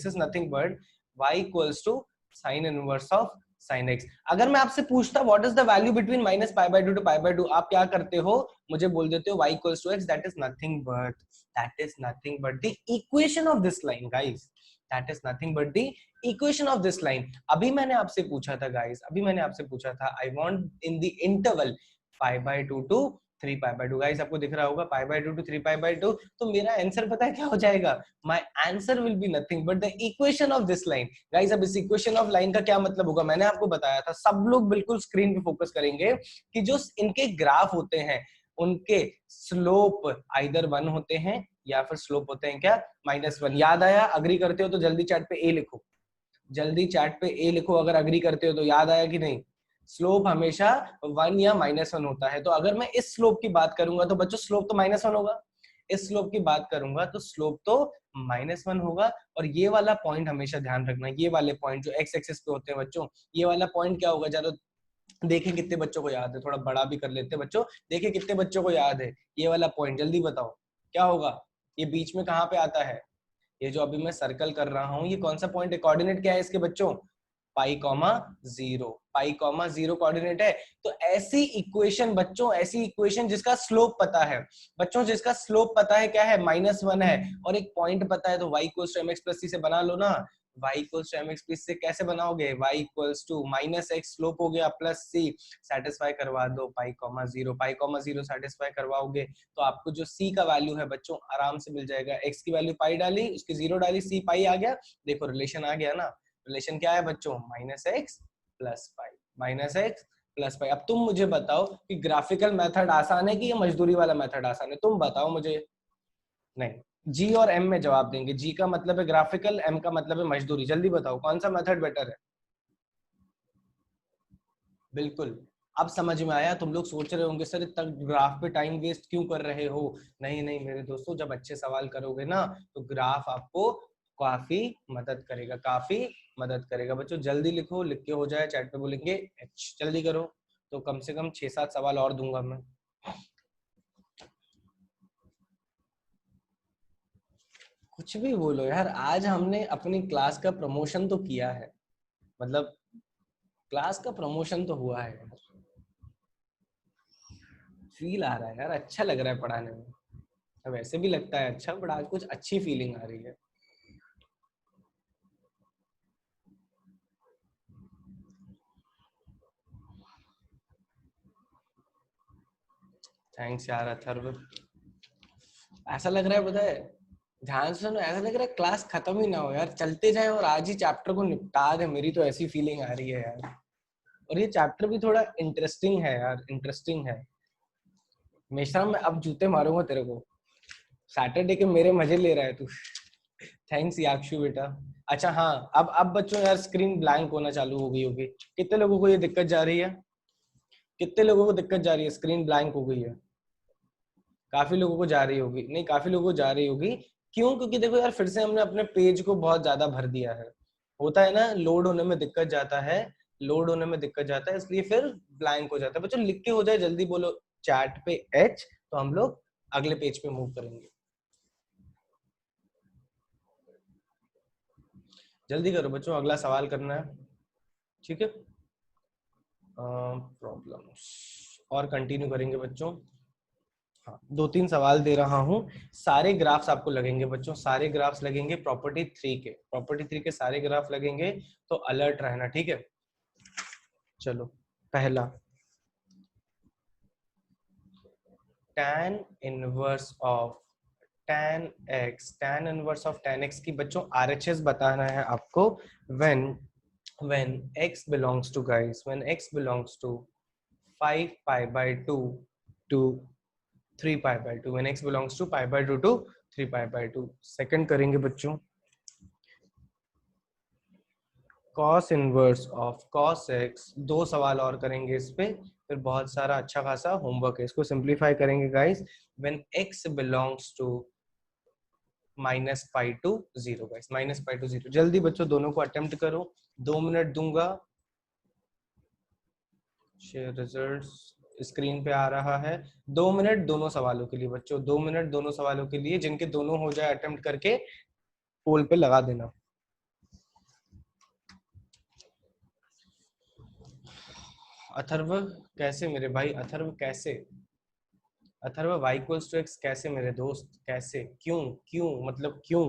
is nothing but y equals to sine inverse of sine x। अगर मैं आपसे पूछता what is the value between minus pi by 2 to pi by 2, आप क्या करते हो? मुझे बोल देते हो y equals to x। That is nothing but the equation of this line guys, that is nothing but the equation of this line. अभी मैंने आपसे पूछा था guys, I want in the interval pi by 2 to 3 pi by 2। Guys आपको दिख रहा होगा pi by 2 to 3 pi by 2, तो मेरा आंसर पता है क्या हो जाएगा? My answer will be nothing but the equation of this line. Guys अब इस इक्वेशन ऑफ लाइन का क्या मतलब होगा? मैंने आपको बताया था, सब लोग बिल्कुल स्क्रीन पे फोकस करेंगे कि जो इनके ग्राफ होते हैं उनके स्लोप आइदर 1 होते हैं या फिर स्लोप होते हैं क्या? -1। याद आया? अग्री करते हो तो जल्दी चैट पे ए लिखो, जल्दी चैट पे ए लिखो अगर अग्री करते हो तो। याद आया कि नहीं? स्लोप हमेशा 1 या -1 होता है। तो अगर मैं इस स्लोप की बात करूंगा तो बच्चों स्लोप तो -1 होगा, इस स्लोप की बात करूंगा तो स्लोप तो -1 होगा। और ये वाला पॉइंट हमेशा ध्यान रखना, ये वाले पॉइंट जो एक्स एक्सिस पे होते हैं बच्चों, ये वाला पॉइंट क्या होगा? चलो देखें कितने बच्चों को याद है, थोड़ा बड़ा भी कर लेते हैं बच्चों, देखें कितने बच्चों को याद है ये वाला पॉइंट, जल्दी बताओ क्या होगा? ये बीच में कहाँ पे आता है? ये जो अभी मैं सर्कल कर रहा हूँ, ये कौन सा पॉइंट है? कोऑर्डिनेट क्या है इसके बच्चों? पाई कॉमा 0, पाई कॉमा 0 कोऑर्डिनेट है। तो ऐसी इक्वेशन बच्चों, ऐसी इक्वेशन जिसका स्लोप पता है बच्चों, जिसका स्लोप पता है क्या है? -1 है, और एक पॉइंट पता है, तो y equals to mx plus c से बना लो ना। y equals to mx plus से कैसे बनाओगे? y equals to -x slope हो गया प्लस c, सेटिस्फाई करवा दो pi comma 0, pi comma 0 satisfy करवाओगे तो आपको जो c का वैल्यू है बच्चों आराम से मिल जाएगा। x की वैल्यू पाई डाली, उसकी 0 डाली, c पाई आ गया। देखो रिलेशन आ गया ना, रिलेशन क्या है बच्चों? -x plus pi, -x plus pi. अब तुम मुझे बताओ कि ग्राफिकल मेथड आसान है कि ये मजदूरी वाला मेथड आसान है? तुम बताओ मुझे। नहीं, जी और एम में जवाब देंगे। जी का मतलब है ग्राफिकल, एम का मतलब है मजदूरी। जल्दी बताओ कौन सा मेथड बेटर है? बिल्कुल, अब समझ में आया। तुम लोग सोच रहे होंगे सर इतना ग्राफ पे टाइम वेस्ट क्यों कर रहे हो? नहीं नहीं मेरे दोस्तों, जब अच्छे सवाल करोगे ना तो ग्राफ आपको काफी मदद करेगा, काफी मदद करेगा। बच्चों जल्दी लिखो, लिख के हो जाए चैट पे बोलेंगे एच, जल्दी करो। तो कम से कम 6-7 सवाल और दूंगा मैं। कुछ भी बोलो यार, आज हमने अपनी क्लास का प्रमोशन तो किया है, मतलब क्लास का प्रमोशन तो हुआ है यार। फील आ रहा है यार, अच्छा लग रहा है पढ़ाने में। वैसे भी लगता है अच्छा, बट आज कुछ अच्छी फीलिंग आ रही है। थैंक्स यार अथर्व। ऐसा लग रहा है पता है, ध्यान से सुनो, ऐसा लग रहा है क्लास खत्म ही ना हो यार, चलते जाए और आज ही चैप्टर को निपटा दे। मेरी तो ऐसी फीलिंग आ रही है यार। और ये चैप्टर भी थोड़ा इंटरेस्टिंग है यार, इंटरेस्टिंग है। मेशराम मैं अब जूते मारूंगा तेरे को, सैटरडे के मेरे मजे ले रहा है तू। थैंक्स याक्षु बेटा। अच्छा हाँ, अब बच्चों यार स्क्रीन ब्लैंक होना चालू हो गई होगी। कितने लोगों को ये दिक्कत जा रही है? कितने लोगों को दिक्कत जा रही है? स्क्रीन ब्लैंक हो गई है? काफी लोगों को जा रही होगी, नहीं काफी लोगों को जा रही होगी। क्यों? क्योंकि देखो यार फिर से हमने अपने पेज को बहुत ज्यादा भर दिया है, होता है ना, लोड होने में दिक्कत जाता है, लोड होने में दिक्कत जाता है, इसलिए फिर ब्लैंक हो जाता है। बच्चों लिख के हो जाए, जल्दी बोलो चैट पे H, तो हम लोग अगले पेज पे मूव करेंगे। जल्दी करो बच्चों, अगला सवाल करना है, ठीक है। प्रॉब्लम्स और कंटिन्यू करेंगे बच्चों। हाँ, 2-3 सवाल दे रहा हूँ, सारे ग्राफ्स आपको लगेंगे बच्चों, सारे ग्राफ्स लगेंगे प्रॉपर्टी 3 के, प्रॉपर्टी 3 के सारे ग्राफ लगेंगे, तो अलर्ट रहना, ठीक है। चलो पहला, tan inverse of tan x की बच्चों RHS बताना है आपको, when x belongs to guys, when x belongs to 5 pi by 2 to 3 pi by 2, when x belongs to pi by 2 to 3 pi by 2। Second करेंगे बच्चों, cos inverse of cos x, 2 सवाल और करेंगे इस पे, फिर बहुत सारा अच्छा खासा होमवर्क है, इसको सिंप्लीफाई करेंगे guys. when x belongs to -π to 0 guys, -π to 0। जल्दी बच्चों दोनों को अटेम्प्ट करो, 2 मिनट दूंगा। शेयर रिजल्ट्स स्क्रीन पे आ रहा है, 2 मिनट दोनों सवालों के लिए बच्चों, 2 मिनट दोनों सवालों के लिए, जिनके दोनों हो जाए अटेम्प्ट करके पोल पे लगा देना। अथर्व कैसे मेरे भाई, अथर्व कैसे, Atharva y equals to x कैसे मेरे दोस्त, कैसे, क्यों, क्यों मतलब क्यों?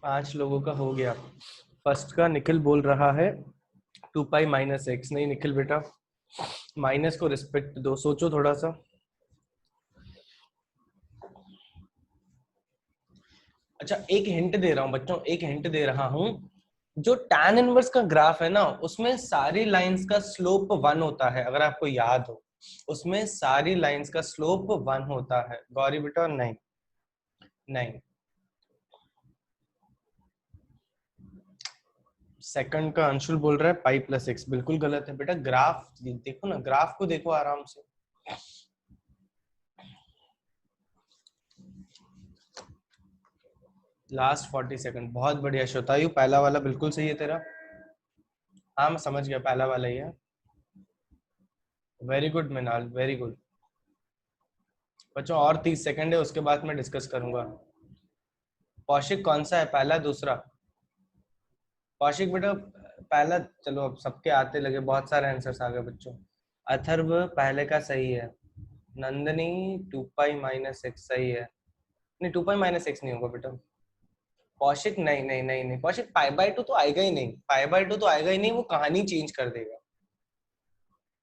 पांच लोगों का हो गया। फर्स्ट का निखिल बोल रहा है 2 पाई माइनस एक्स। नहीं निखिल बेटा, माइनस को रिस्पेक्ट दो, सोचो थोड़ा सा। अच्छा एक हिंट दे रहा हूं बच्चों, एक हिंट दे रहा हूं, जो tan इनवर्स का ग्राफ है ना, उसमें सारी लाइंस का स्लोप 1 होता है, अगर आपको याद हो, उसमें सारी लाइंस का स्लोप 1 होता है। गौरी बेटा नहीं, नहीं, सेकंड का अंशुल बोल रहा है पाई प्लस एक्स, बिल्कुल गलत है बेटा। ग्राफ देखो ना, ग्राफ को देखो आराम से। लास्ट 40 सेकंड, बहुत बढ़िया श्रोतायु, पहला वाला बिल्कुल सही है तेरा। हाँ मैं समझ गया, पहला वाला ही है। वेरी गुड मिनाल, वेरी गुड बच्चों। और 30 सेकंड है, उसके बाद मैं डिस्कस करूंगा। कौशिक कौन सा है, पहला दूसरा? कौशिक बेटा पहला, चलो अब सबके आते लगे, बहुत सारे आंसर्स आ गए बच्चों। अथर्व पहले का सही है, नंदनी 2 पाई माइनस एक्स सही है, नहीं 2 पाई माइनस एक्स नहीं होगा बेटा। कौशिक नहीं नहीं नहीं नहीं, कौशिक पाई बाय 2 तो आएगा ही नहीं, पाई बाय 2 तो आएगा ही नहीं, वो कहानी चेंज कर देगा।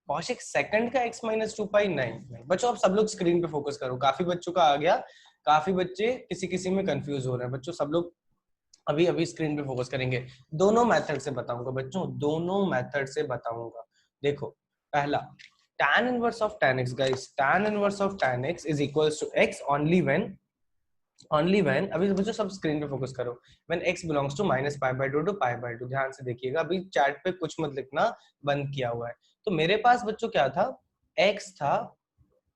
कौशिक सेकंड का x माइनस 2 पाई नहीं, नहीं बच्चों, अब सब लोग स्क्रीन पे फोकस करो, काफी बच्चों का आ गया, काफी बच्चे किसी किसी में कंफ्यूज हो रहे हैं बच्चों, सब लोग अभी अभी स्क्रीन पे फोकस करेंगे। दोनों मेथड से बताऊंगा बच्चों, दोनों मेथड से बताऊंगा। देखो पहला, tan inverse of tan x guys, tan inverse of tan x is equals to x only when, अभी बच्चों सब स्क्रीन पे फोकस करो, when x belongs to minus pi by 2 to pi by 2। ध्यान से देखिएगा, अभी चैट पे कुछ मत लिखना, बंद किया हुआ है। तो मेरे पास बच्चों क्या था, x था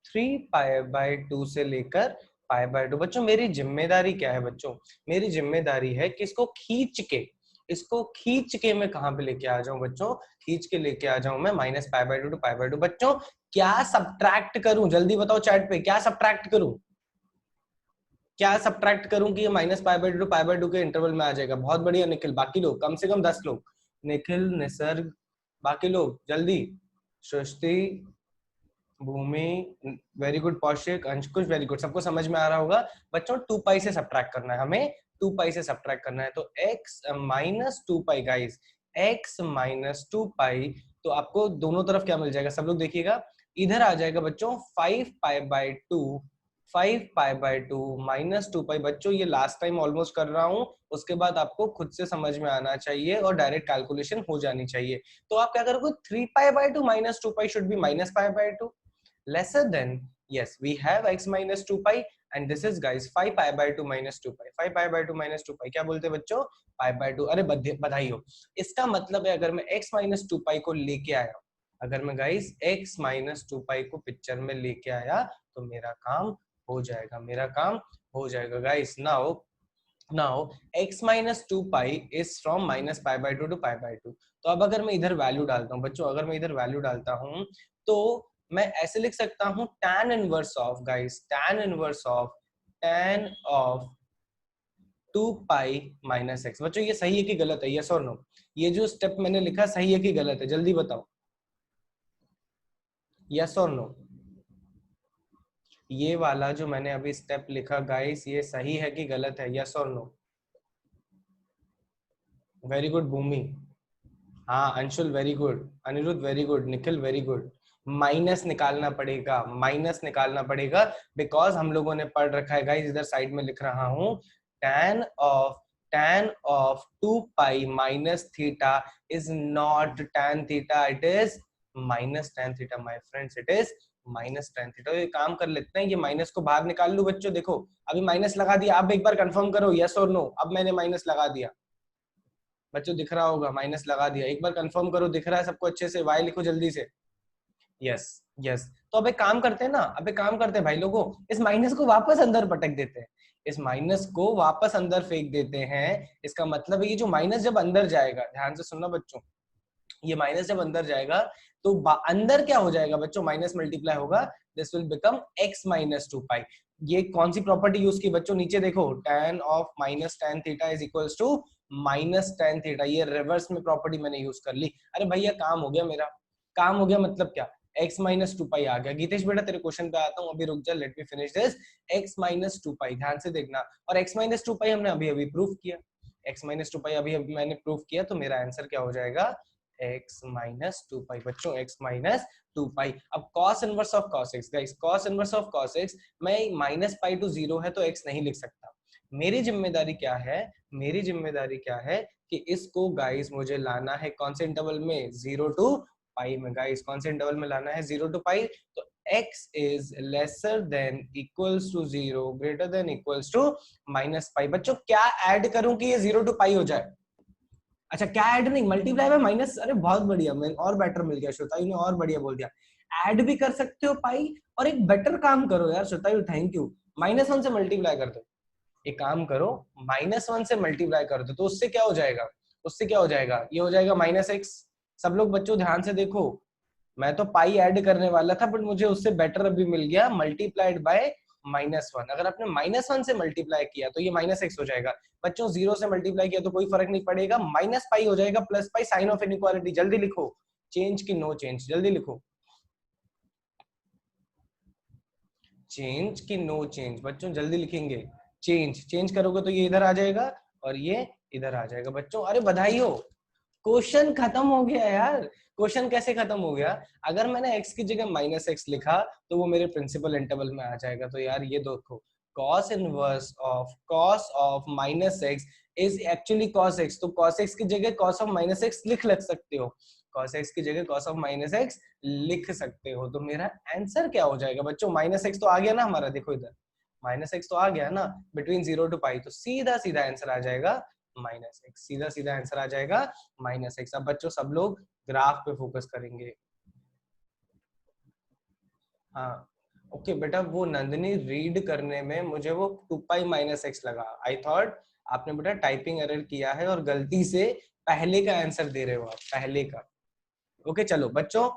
3 पाई बाय 2 से लेकर पाई बाय 2। बच्चों मेरी जिम्मेदारी क्या है बच्चों, मेरी जिम्मेदारी है कि इसको खींच के मैं कहां पे लेके आ जाऊं बच्चों, खींच के लेके आ जाऊं मैं minus pi by 2 to pi by 2। बच्चों क्या सब्ट्रैक्ट करूं, जल्दी बताओ चैट पे, क्या सब्ट्रैक्ट करूं, क्या सब्ट्रैक्ट करूं कि ये minus pi by 2 to pi by 2 के इंटरवल में आ जाएगा। बहुत बढ़िया निखिल, बाकी लोग कम से कम 10 लोग, निखिल, निसर्ग, बाकी लोग जल्दी, Srishti, Bhumi, very good, Kaushik, Anshkush, very good, सबको समझ में आ रहा होगा बच्चों। 2 पाई से सब्ट्रैक्ट करना है हमें, 2 पाई से सब्ट्रैक्ट करना है, तो x माइनस 2 पाई गाइस, x माइनस 2 पाई, तो आपको दोनों तरफ क्या मिल जाएगा, सब लोग देखिएगा, इधर आ जाएगा बच्चों 5 पाई बाय 2, 5π/2 -2π। बच्चों ये लास्ट टाइम ऑलमोस्ट कर रहा हूँ, उसके बाद आपको खुद से समझ में आना चाहिए और डायरेक्ट कैलकुलेशन हो जानी चाहिए। तो आप क्या करोगे, 3π/2 -2π should be -π/2 lesser than, yes we have x minus 2π and this is guys 5π/2 -2π। 5π/2 -2π क्या बोलते हैं बच्चों, π/2। अरे बधाई हो। इसका मतलब है अगर मैं x minus 2π को लेके आया, अगर मैं गाइस x minus 2π को पिक्चर में लेके आया तो मेरा काम हो जाएगा, मेरा काम हो जाएगा guys. now x minus 2π is from -π/2 to π/2। तो अब अगर मैं इधर वैल्यू डालता हूँ बच्चों, अगर मैं इधर वैल्यू डालता हूँ तो मैं ऐसे लिख सकता हूँ tan inverse of guys, tan inverse of tan of 2π minus x। बच्चों ये सही है कि गलत है, यस और नो? ये जो स्टेप मैंने लिखा सही है कि गलत है, जल्दी बताओ, यस और नो? ये वाला जो मैंने अभी स्टेप लिखा गाइस, ये सही है कि गलत है, यस और नो? वेरी गुड भूमि, हाँ Anshul very good, Aniruddh very good, Nikhil very good. Minus निकालना पड़ेगा, माइनस निकालना पड़ेगा, बिकॉज हम लोगों ने पढ़ रखा है गाइस, इधर साइड में लिख रहा हूँ tan of 2π minus theta is not tan theta, it is minus tan theta my friends, it is minus tan theta। ये काम कर लेते हैं, ये माइनस को बाहर निकाल लूं बच्चों, देखो अभी माइनस लगा दिया, अब एक बार कंफर्म करो यस और नो। अब मैंने माइनस लगा दिया बच्चों, दिख रहा होगा माइनस लगा दिया, एक बार कंफर्म करो, दिख रहा है सबको अच्छे से? वाई लिखो जल्दी से, यस यस। तो अब एक काम करते हैं ना, अब एक काम करते हैं भाई लोगों, इस माइनस को वापस अंदर पटक देते हैं, इस माइनस को वापस अंदर फेंक देते हैं। इसका मतलब है ये जो माइनस जब अंदर जाएगा, ध्यान से सुनना बच्चों, ये माइनस जब अंदर जाएगा तो अंदर क्या हो जाएगा बच्चों, माइनस मल्टीप्लाई होगा, this will become x minus 2π। ये कौन सी प्रॉपर्टी यूज की बच्चों, नीचे देखो, tan of minus tan theta is equals to minus tan theta, ये रिवर्स में प्रॉपर्टी मैंने यूज कर ली। अरे भैया काम हो गया मेरा, काम हो गया, मतलब क्या, x minus 2π आ गया। गीतेश बेटा तेरे क्वेश्चन पे आता हूँ, अभी रुक जा, let me finish this. x minus 2π ध्यान से देखना, और x minus 2π हमने अभी अभी प्रूफ किया, x minus 2π अभी अभी मैंने प्रूफ किया, तो मेरा आंसर क्या हो जाएगा, x minus 2π बच्चों, x minus 2π। अब cos inverse of cos x guys, cos inverse of cos x, मैं माइनस पाई टू 0 है तो x नहीं लिख सकता। मेरी जिम्मेदारी क्या है, मेरी जिम्मेदारी क्या है कि इसको गाइस मुझे लाना है कौन से इंटरवल में, 0 to पाई में। गाइस कौन से इंटरवल में लाना है, 0 to पाई। तो x is lesser than equals to 0 greater than equals to minus pi. बच्चों क्या ऐड करूं कि ये 0 to पाई हो जाए, अच्छा क्या ऐड नहीं, मल्टीप्लाई बाय माइनस, अरे बहुत बढ़िया, मैं और बेटर मिल गया, श्रोतायु ने और बढ़िया बोल दिया, ऐड भी कर सकते हो पाई, और एक बेटर काम करो यार श्रोतायु, थैंक यू, -1 से मल्टीप्लाई कर दो, एक काम करो -1 से मल्टीप्लाई कर दो, तो उससे क्या हो जाएगा, उससे क्या हो जाएगा, ये हो जाएगा -x। सब लोग बच्चों ध्यान से देखो, मैं तो पाई ऐड करने वाला था बट मुझे उससे बेटर अभी मिल गया, मल्टीप्लाइड बाय -1। अगर आपने -1 से मल्टीप्लाई किया तो ये -x हो जाएगा। बच्चों 0 से मल्टीप्लाई किया तो कोई फर्क नहीं पड़ेगा, माइनस पाई हो जाएगा, plus pi, sign of inequality. जल्दी लिखो, चेंज की नो चेंज, जल्दी लिखो, चेंज की नो चेंज। बच्चों जल्दी लिखेंगे, चेंज, चेंज करोगे तो ये इधर आ जाएगा और ये इधर आ जाएगा। बच्चों अरे बधाई हो, क्वेश्चन खत्म हो गया यार। क्वेश्चन कैसे खत्म हो गया, अगर मैंने x की जगह -x लिखा तो वो मेरे प्रिंसिपल इंटरवल में आ जाएगा। तो यार ये देखो, cos inverse of cos of -x is actually cos x, तो cos x की जगह cos ऑफ -x लिख सकते हो, cos x की जगह cos ऑफ -x लिख सकते हो। तो मेरा आंसर क्या हो जाएगा बच्चों, -x तो आ गया ना हमारा, देखो इधर -x तो आ गया ना, बिटवीन 0 to पाई, तो सीधा सीधा आंसर आ जाएगा -x, सीधा सीधा आंसर आ जाएगा -x। अब बच्चों सब लोग ग्राफ पे फोकस करेंगे, हाँ ओके बेटा, वो नंदिनी रीड करने में मुझे वो 2π -x लगा, आई थॉट आपने बेटा टाइपिंग एरर किया है और गलती से पहले का आंसर दे रहे हो आप, पहले का। ओके चलो बच्चों,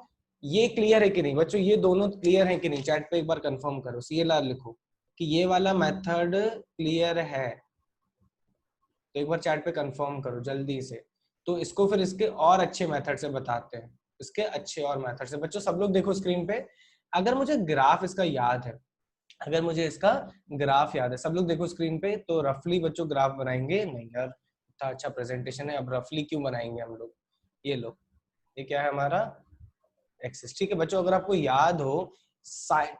ये क्लियर है कि नहीं बच्चों, ये दोनों क्लियर है कि नहीं, चैट पे एक बार कंफर्म करो, CLR लिखो कि ये वाला मेथड क्लियर है, तो एक बार चैट पे कंफर्म करो जल्दी से। तो इसको फिर इसके और अच्छे मेथड से बताते हैं, इसके अच्छे और मेथड से। बच्चों सब लोग देखो स्क्रीन पे, अगर मुझे ग्राफ इसका याद है, अगर मुझे इसका ग्राफ याद है, सब लोग देखो स्क्रीन पे, तो रफली बच्चों ग्राफ बनाएंगे। नहीं यार इतना अच्छा प्रेजेंटेशन है, अब रफली क्यों बनाएंगे हम लोग, ये लो, ये क्या है हमारा एक्सिस, ठीक है बच्चों। अगर आपको याद हो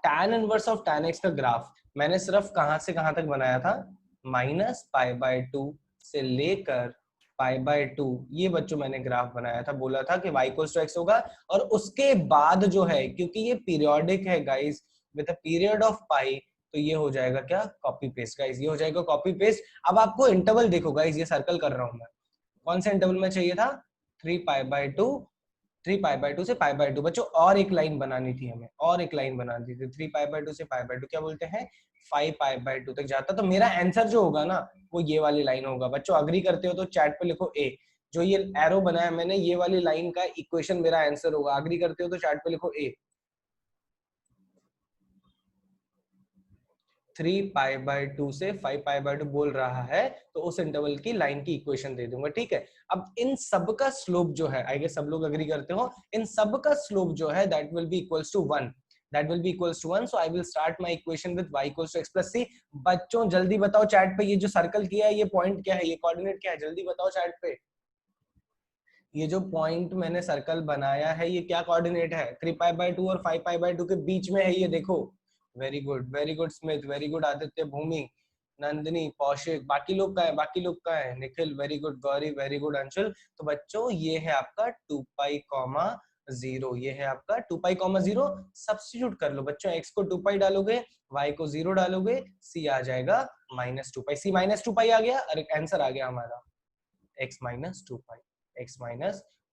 tan inverse of tan x का ग्राफ, मैंने सिर्फ कहां से कहां तक बनाया था, -π/2 से लेकर π/2, ये बच्चों मैंने ग्राफ बनाया था, बोला था कि y = x होगा। और उसके बाद जो है, क्योंकि ये पीरियोडिक है guys with a period of pi, तो ये हो जाएगा क्या, कॉपी पेस्ट गाइस, ये हो जाएगा कॉपी पेस्ट। अब आपको इंटरवल देखो गाइस, ये सर्कल कर रहा हूं मैं, कौन से इंटरवल में चाहिए था, 3π/2, 3π/2 से π/2 बच्चों। और एक लाइन बनानी थी हमें, और एक लाइन बनानी थी, 3π/2 से π/2 क्या बोलते हैं, 5π/2 तक जाता। तो मेरा आंसर जो होगा ना, वो ये वाली लाइन होगा। बच्चों अग्री करते हो तो चैट पे लिखो ए, जो ये एरो बनाया मैंने, ये वाली लाइन का इक्वेशन मेरा आंसर होगा। अग्री करते हो तो चैट पे लिखो ए। 3π/2 से 5π/2 बोल रहा है, तो उस इंटरवल की लाइन की इक्वेशन दे दूंगा, ठीक है। अब इन सब का स्लोप जो है, आई गेस सब लोग अग्री करते हो, इन सब का स्लोप जो है that will be equals to 1, that will be equals to 1। So I will start my equation with y = x + c। बच्चों जल्दी बताओ चैट पे, ये जो सर्कल किया है ये पॉइंट क्या है, ये कोऑर्डिनेट क्या है, जल्दी बताओ चैट पे। ये जो पॉइंट मैंने सर्कल बनाया है ये क्या कोऑर्डिनेट है, 3π/2 और 5π/2 के बीच में है, ये देखो। Very good Smith, very good Aditya, Bhumi, Nandini, Kaushik, बाकी लोग का है, बाकी लोग का है, Nikhil very good, Gauri very good, Anshul. तो बच्चों ये है आपका 2π, 0, ये है आपका 2π, 0। सब्स्टिट्यूट कर लो बच्चों, x को 2π डालोगे, y को 0 डालोगे, c आ जाएगा -2π, c -2π आ गया, और आंसर आ गया हमारा x - 2π, x -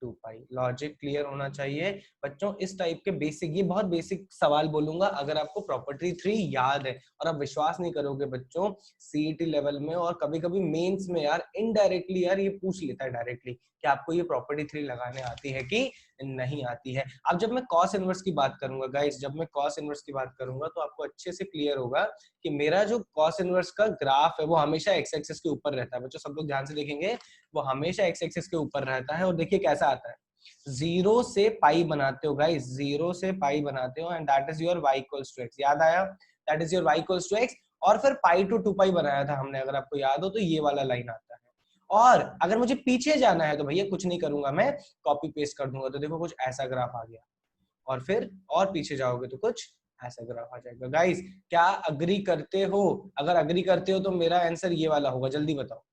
2π। लॉजिक क्लियर होना चाहिए बच्चों। इस टाइप के बेसिक, ये बहुत बेसिक सवाल बोलूंगा, अगर आपको प्रॉपर्टी 3 याद है, और आप विश्वास नहीं करोगे बच्चों, सीईटी लेवल में और कभी कभी मेंस में यार इनडायरेक्टली यार ये पूछ लेता है डायरेक्टली कि आपको ये प्रॉपर्टी 3 लगाने आती है कि नहीं आती है। अब जब मैं कॉस इनवर्स की बात करूंगा गाइस, जब मैं कॉस इनवर्स की बात करूंगा तो आपको अच्छे से क्लियर होगा कि मेरा जो कॉस इनवर्स का ग्राफ है वो हमेशा एक्स एक्सिस के ऊपर रहता है। बच्चों सब लोग ध्यान से देखेंगे, वो हमेशा एक्स एक्सिस के ऊपर रहता है। और देखिए कैसा आता है, 0 से पाई बनाते हो गाइस, 0 से पाई बनाते हो, and that is your y = x। याद आया, that is your y = x। और फिर पाई टू 2π बनाया था हमने, अगर आपको याद हो तो ये वाला लाइन आता है। और अगर मुझे पीछे जाना है तो भैया कुछ नहीं करूंगा, मैं कॉपी पेस्ट कर दूंगा। तो देखो कुछ ऐसा ग्राफ आ गया, और फिर और पीछे जाओगे तो कुछ ऐसा ग्राफ आ जाएगा। गाइस क्या अग्री करते हो, अगर अग्री करते हो तो मेरा आंसर ये वाला होगा, जल्दी बताओ।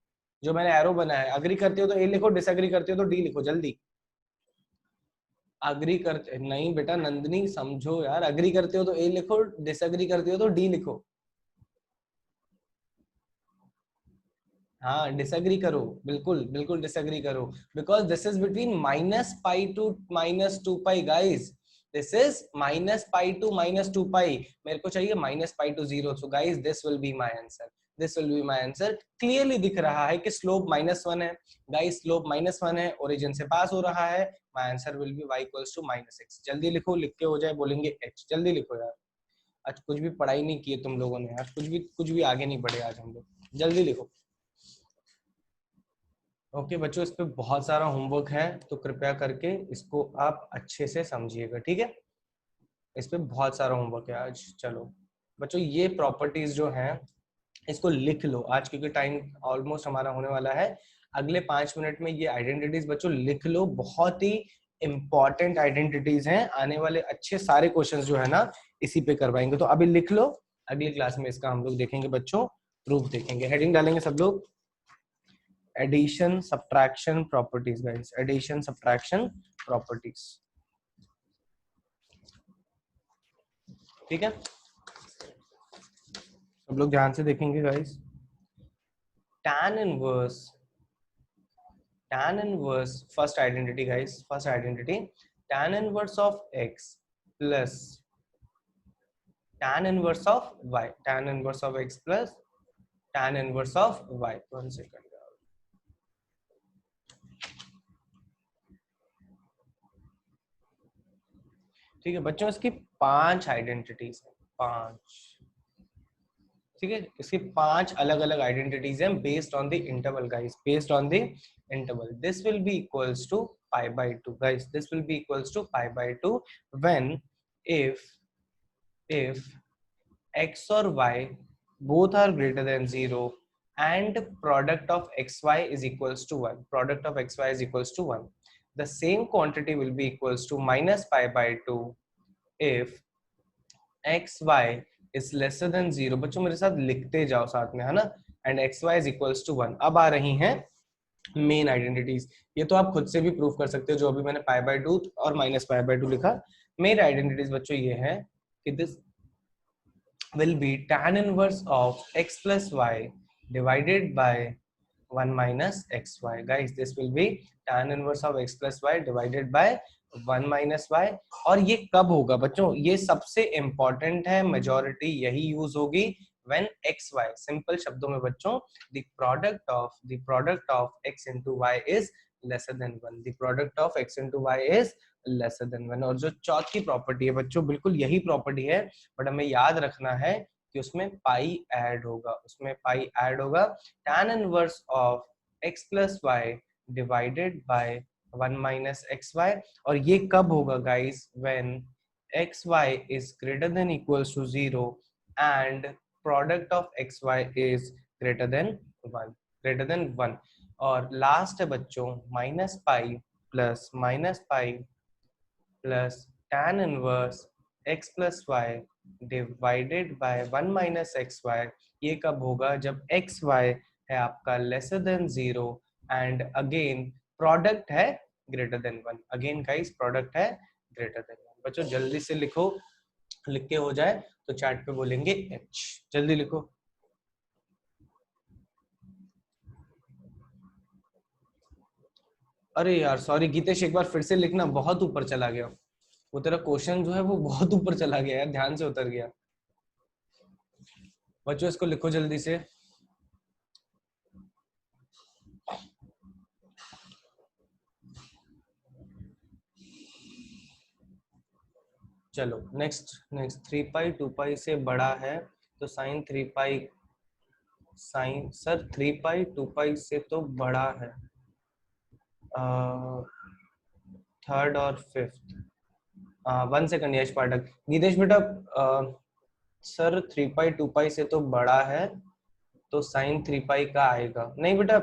जो मैंने एरो बनाया है, अग्री करते हो तो ए लिखो, डिसएग्री करते हो तो डी लिखो, जल्दी। अग्री करते नहीं बेटा, नंदिनी समझो यार, अग्री करते हो तो ए लिखो, डिसएग्री करते हो तो डी लिखो। हाँ डिसएग्री करो, बिल्कुल बिल्कुल डिसएग्री करो, because this is between -π to -2π guys, this is -π to -2π। मेरे को चाहिए -π to 0। So guys this will be my answer, this will be my answer. Clearly दिख रहा है कि स्लोप -1 है गाइस, स्लोप -1 है, ओरिजिन से पास हो रहा है। My answer will B y = -x। जल्दी लिखो, लिख के हो जाए बोलेंगे h। जल्दी लिखो यार, आज कुछ भी पढ़ाई नहीं की है तुम लोगों ने यार, कुछ भी आगे नहीं बढ़े आज हम लोग। जल्दी लिखो। ओके बच्चों, इस पे बहुत सारा होमवर्क है, तो कृपया करके इसको आप अच्छे से समझिएगा, ठीक है। इस पे बहुत सारा होमवर्क है आज। चलो बच्चों, ये प्रॉपर्टीज जो हैं इसको लिख लो आज, क्योंकि टाइम ऑलमोस्ट हमारा होने वाला है। अगले 5 मिनट में ये आइडेंटिटीज बच्चों लिख लो, बहुत ही इंपॉर्टेंट आइडेंटिटीज हैं। आने वाले अच्छे सारे क्वेश्चंस जो है ना इसी पे करवाएंगे, तो अभी लिख लो। अगली क्लास में इसका हम लोग देखेंगे बच्चों, प्रूफ देखेंगे। हेडिंग डालेंगे सब लोग, addition subtraction properties guys, addition subtraction properties, ठीक है। सब लोग ध्यान से देखेंगे guys. tan inverse, tan inverse, first identity guys, first identity, tan inverse of x plus tan inverse of y, tan inverse of x plus tan inverse of y। 1 second, ठीक है बच्चों, इसकी 5 आइडेंटिटीज हैं, 5, ठीक है। इसकी 5 अलग अलग आइडेंटिटीज हैं based on the interval guys, based on the interval. This will be equals to π/2 guys, this will be equals to π/2 when if x or y both are greater than 0 and product of xy is equals to 1, product of xy is equals to 1, the same quantity will be equals to -π/2 if xy is lesser than 0, बच्चों मेरे साथ लिखते जाओ साथ में, है ना, and x y is equals to 1। अब आ रही हैं मेन आइडेंटिटीज, ये तो आप खुद से भी प्रूव कर सकते हो, जो अभी मैंने पाई बाय 2 और माइनस पाई बाय 2 लिखा। मेन आइडेंटिटीज बच्चों ये है कि this will be tan inverse of x plus y divided by 1 minus xy. Guys, this will be tan inverse of x plus y divided by 1 minus y। और ये कब होगा बच्चों, ये सबसे इंपॉर्टेंट है, मेजॉरिटी यही यूज होगी when xy, सिंपल शब्दों में बच्चों, the product of x into y is lesser than 1, the product of x into y is lesser than 1। और जो चौथी प्रॉपर्टी है बच्चों, बिल्कुल यही प्रॉपर्टी है, बट हमें याद रखना है कि उसमें पाई ऐड होगा, उसमें पाई ऐड होगा। tan inverse of x plus y divided by 1 minus x y. और ये कब होगा guys, when x y is greater than equals to 0 and product of x y is greater than 1, greater than 1। और last है बच्चों minus pi plus tan inverse x plus y divided by 1 minus x y. ये कब होगा, जब x y है आपका lesser than 0 and again product है greater than 1। Again guys product है ग्रेटर देन 1। बच्चों जल्दी से लिखो, लिख के हो जाए तो चैट पे बोलेंगे h, जल्दी लिखो। अरे यार सॉरी गीतेश, एक बार फिर से लिखना, बहुत ऊपर चला गया वो तेरा क्वेश्चन जो है, वो बहुत ऊपर चला गया यार, ध्यान से उतर गया। बच्चों इसको लिखो जल्दी से। चलो नेक्स्ट 3 पाई 2 पाई से बड़ा है तो साइन 3 पाई, साइन सर 3 पाई 2 पाई से तो बड़ा है, थर्ड और फिफ्थ। 1 सेकंड यश पाठक, नीतेश बेटा सर 3 पाई 2 पाई से तो बड़ा है तो साइन 3 पाई का आएगा। नहीं बेटा,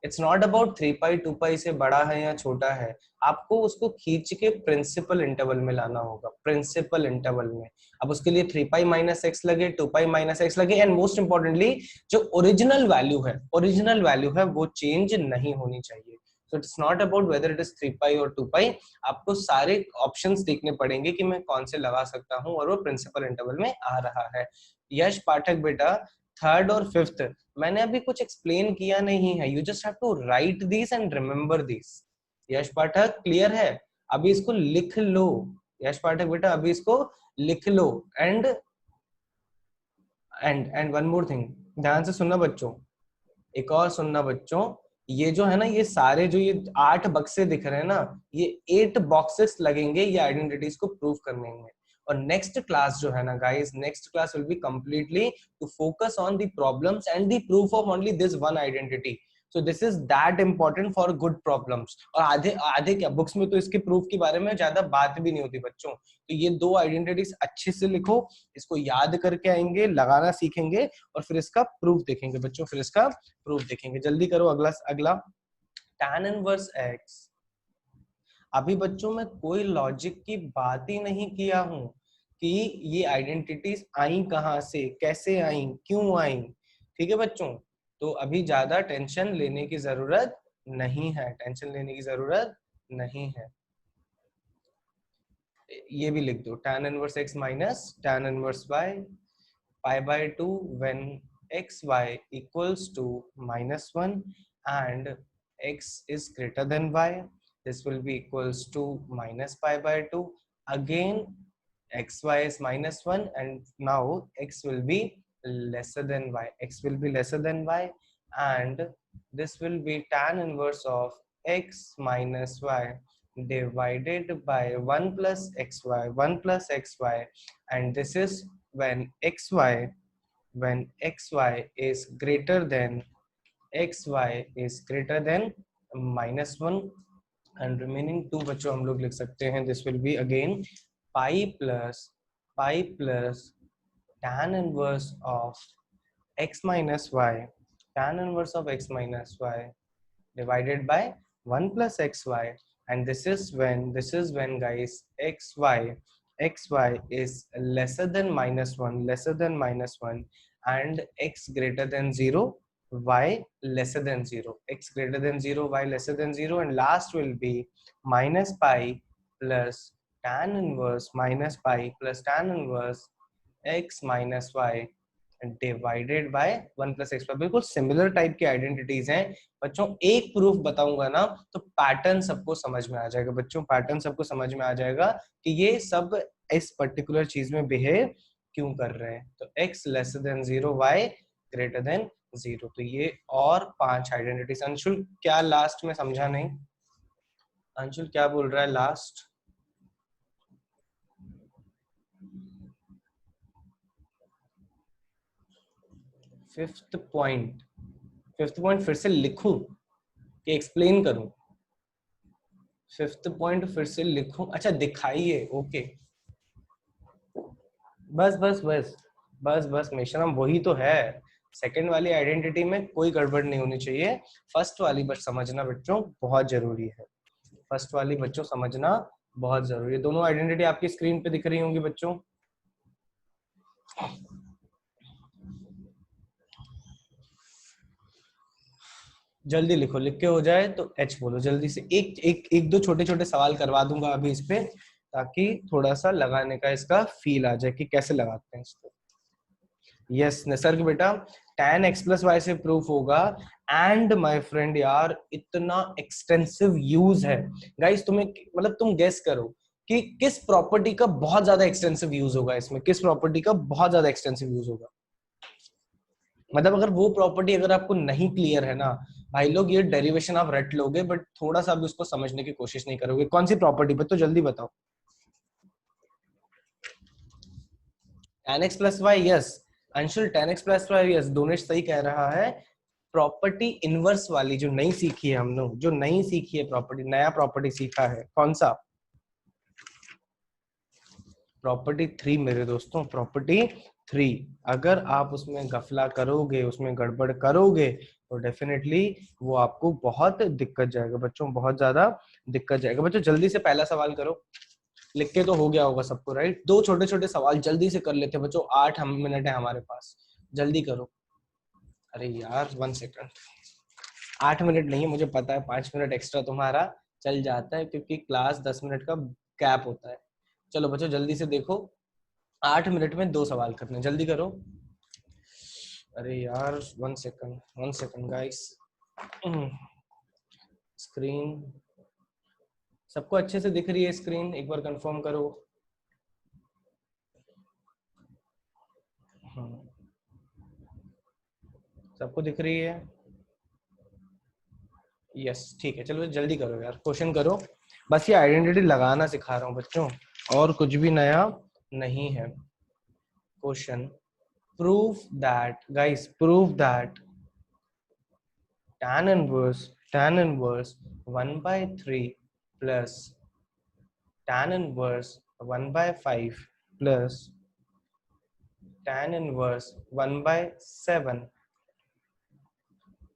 इट्स नॉट अबाउट 3 पाई 2 पाई से बड़ा है या छोटा है, आपको उसको खींच के प्रिंसिपल इंटरवल में लाना होगा, प्रिंसिपल इंटरवल में। अब उसके लिए 3 पाई माइनस एक्स लगे, 2 पाई माइनस एक्स लगे, एंड मोस्ट इंपॉर्टेंटली जो ओरिजिनल वैल्यू है वो चेंज नहीं होनी चाहिए। So it's not about whether it is 3 पाई और 2 पाई, आपको सारे ऑप्शंस देखने पड़ेंगे कि मैं कौन से लगा सकता हूं और वो प्रिंसिपल इंटरवल में आ रहा है। यश पाठक बेटा थर्ड और फिफ्थ मैंने अभी कुछ एक्सप्लेन किया नहीं है, you just have to write this and remember this. Yash Pathak clear है, अभी इसको लिख लो। यश पाठक बेटा अभी इसको लिख लो। एंड वन मोर थिंग, ध्यान से सुनना बच्चों, एक और सुनना बच्चों, ये जो है ना, ये सारे जो ये 8 बक्से दिख रहे हैं ना, ये 8 बॉक्सेस लगेंगे ये आइडेंटिटीज को प्रूव करने में। और नेक्स्ट क्लास जो है ना guys, next class will be completely to focus on the problems and the proof of only this one identity. So this is that important for good problems. और आधे आधे क्या बुक्स में तो इसके प्रूफ के बारे में ज्यादा बात भी नहीं होती बच्चों। तो ये 2 आइडेंटिटीज अच्छे से लिखो, इसको याद करके आएंगे, लगाना सीखेंगे, और फिर इसका प्रूफ देखेंगे बच्चों, फिर इसका प्रूफ देखेंगे। जल्दी करो अगला अगला, tan इनवर्स x। अभी बच्चों मैं कोई लॉजिक की बात ही नहीं किया हूं कि ये आइडेंटिटीज आई कहां से, कैसे आई, क्यों आई। ठीक है बच्चों, तो अभी ज्यादा टेंशन लेने की जरूरत नहीं है, टेंशन लेने की जरूरत नहीं है। ये भी लिख दो, tan inverse x minus tan inverse y pi by 2 when xy equals to -1 and x is greater than y, this will be equals to minus pi by 2. Again xy is -1 and now x will be lesser than y, x will be lesser than y, and this will be tan inverse of x minus y divided by 1 plus xy, and this is when xy is greater than -1 and remaining 2 बच्चों हम लोग लिख सकते हैं, this will be again pi plus tan inverse of x minus y, divided by 1 plus xy, and this is when guys xy is lesser than -1 and x greater than 0, y lesser than 0, x greater than 0, y lesser than 0, and last will be minus pi plus tan inverse minus pi plus tan inverse x minus y divided by 1 plus x. बिल्कुल similar type की identities हैं बच्चों। एक proof बताऊंगा ना तो pattern सबको समझ में आ जाएगा बच्चों, पैटर्न सबको समझ में आ जाएगा कि ये सब इस पर्टिकुलर चीज में बिहेव क्यों कर रहे हैं। तो x less than 0, y greater than 0, तो ये और 5 आइडेंटिटीज। अंशुल क्या लास्ट में समझा नहीं? अंशुल क्या बोल रहा है लास्ट? फिफ्थ पॉइंट फिर से लिखूं कि एक्सप्लेन करूं? फिफ्थ पॉइंट फिर से लिखूं? अच्छा दिखाइए, ओके। बस बस बस बस बस मेशराम वही तो है। सेकंड वाली आइडेंटिटी में कोई गड़बड़ नहीं होनी चाहिए, फर्स्ट वाली बस समझना बच्चों बहुत जरूरी है। फर्स्ट वाली बच्चों समझना बहुत जरूरी है। दोनों आइडेंटिटी आपकी स्क्रीन पे दिख रही होंगी बच्चों। जल्दी लिखो, लिख के हो जाए तो एच बोलो जल्दी से। एक दो छोटे छोटे सवाल करवा दूंगा अभी इस पे, ताकि थोड़ा सा लगाने का इसका फील आ जाए कि कैसे लगाते हैं इसको। यस निसर्ग बेटा, tan x प्लस वाई से प्रूफ होगा। एंड माय फ्रेंड यार इतना एक्सटेंसिव यूज है गाइस, तुम्हें मतलब तुम गेस करो कि किस प्रॉपर्टी का बहुत ज्यादा एक्सटेंसिव यूज होगा इसमें, किस प्रॉपर्टी का बहुत ज्यादा एक्सटेंसिव यूज होगा। मतलब अगर वो प्रॉपर्टी अगर आपको नहीं क्लियर है ना भाई लोग, ये डेरिवेशन आप रट लोगे बट थोड़ा सा भी उसको समझने की कोशिश नहीं करोगे। कौन सी प्रॉपर्टी पे तो जल्दी बताओ। tan x plus y, yes Anshul tan x plus y, yes Donesh सही कह रहा है। प्रॉपर्टी इनवर्स वाली जो नहीं सीखी है हम लोग, जो नहीं सीखी है प्रॉपर्टी, नया प्रॉपर्टी सीखा है कौन सा? प्रॉपर्टी 3 मेरे दोस्तों, प्रॉपर्टी 3। अगर आप उसमें गफला करोगे, उसमें गड़बड़ करोगे तो डेफिनेटली वो आपको बहुत दिक्कत जाएगा बच्चों, बहुत ज्यादा दिक्कत जाएगा बच्चों। जल्दी से पहला सवाल करो, लिख के तो हो गया होगा सबको राइट। दो छोटे छोटे सवाल जल्दी से कर लेते हैं बच्चों, 8 मिनट है हमारे पास, जल्दी करो। अरे यार 1 सेकंड, 8 मिनट नहीं है मुझे पता है, 5 मिनट एक्स्ट्रा तुम्हारा चल जाता है क्योंकि क्लास 10 मिनट का गैप होता है। चलो बच्चों जल्दी से देखो, 8 मिनट में 2 सवाल करने, जल्दी करो। अरे यार 1 सेकंड गाइस। स्क्रीन सबको अच्छे से दिख रही है? स्क्रीन एक बार कंफर्म करो। सबको दिख रही है? यस ठीक है, चलो जल्दी करो यार, क्वेश्चन करो। बस ये आइडेंटिटी लगाना सिखा रहा हूँ बच्चों, और कुछ भी नया नहीं है। Question, prove that guys, prove that tan inverse 1 by 3 plus tan inverse 1 by 5 plus tan inverse 1 by 7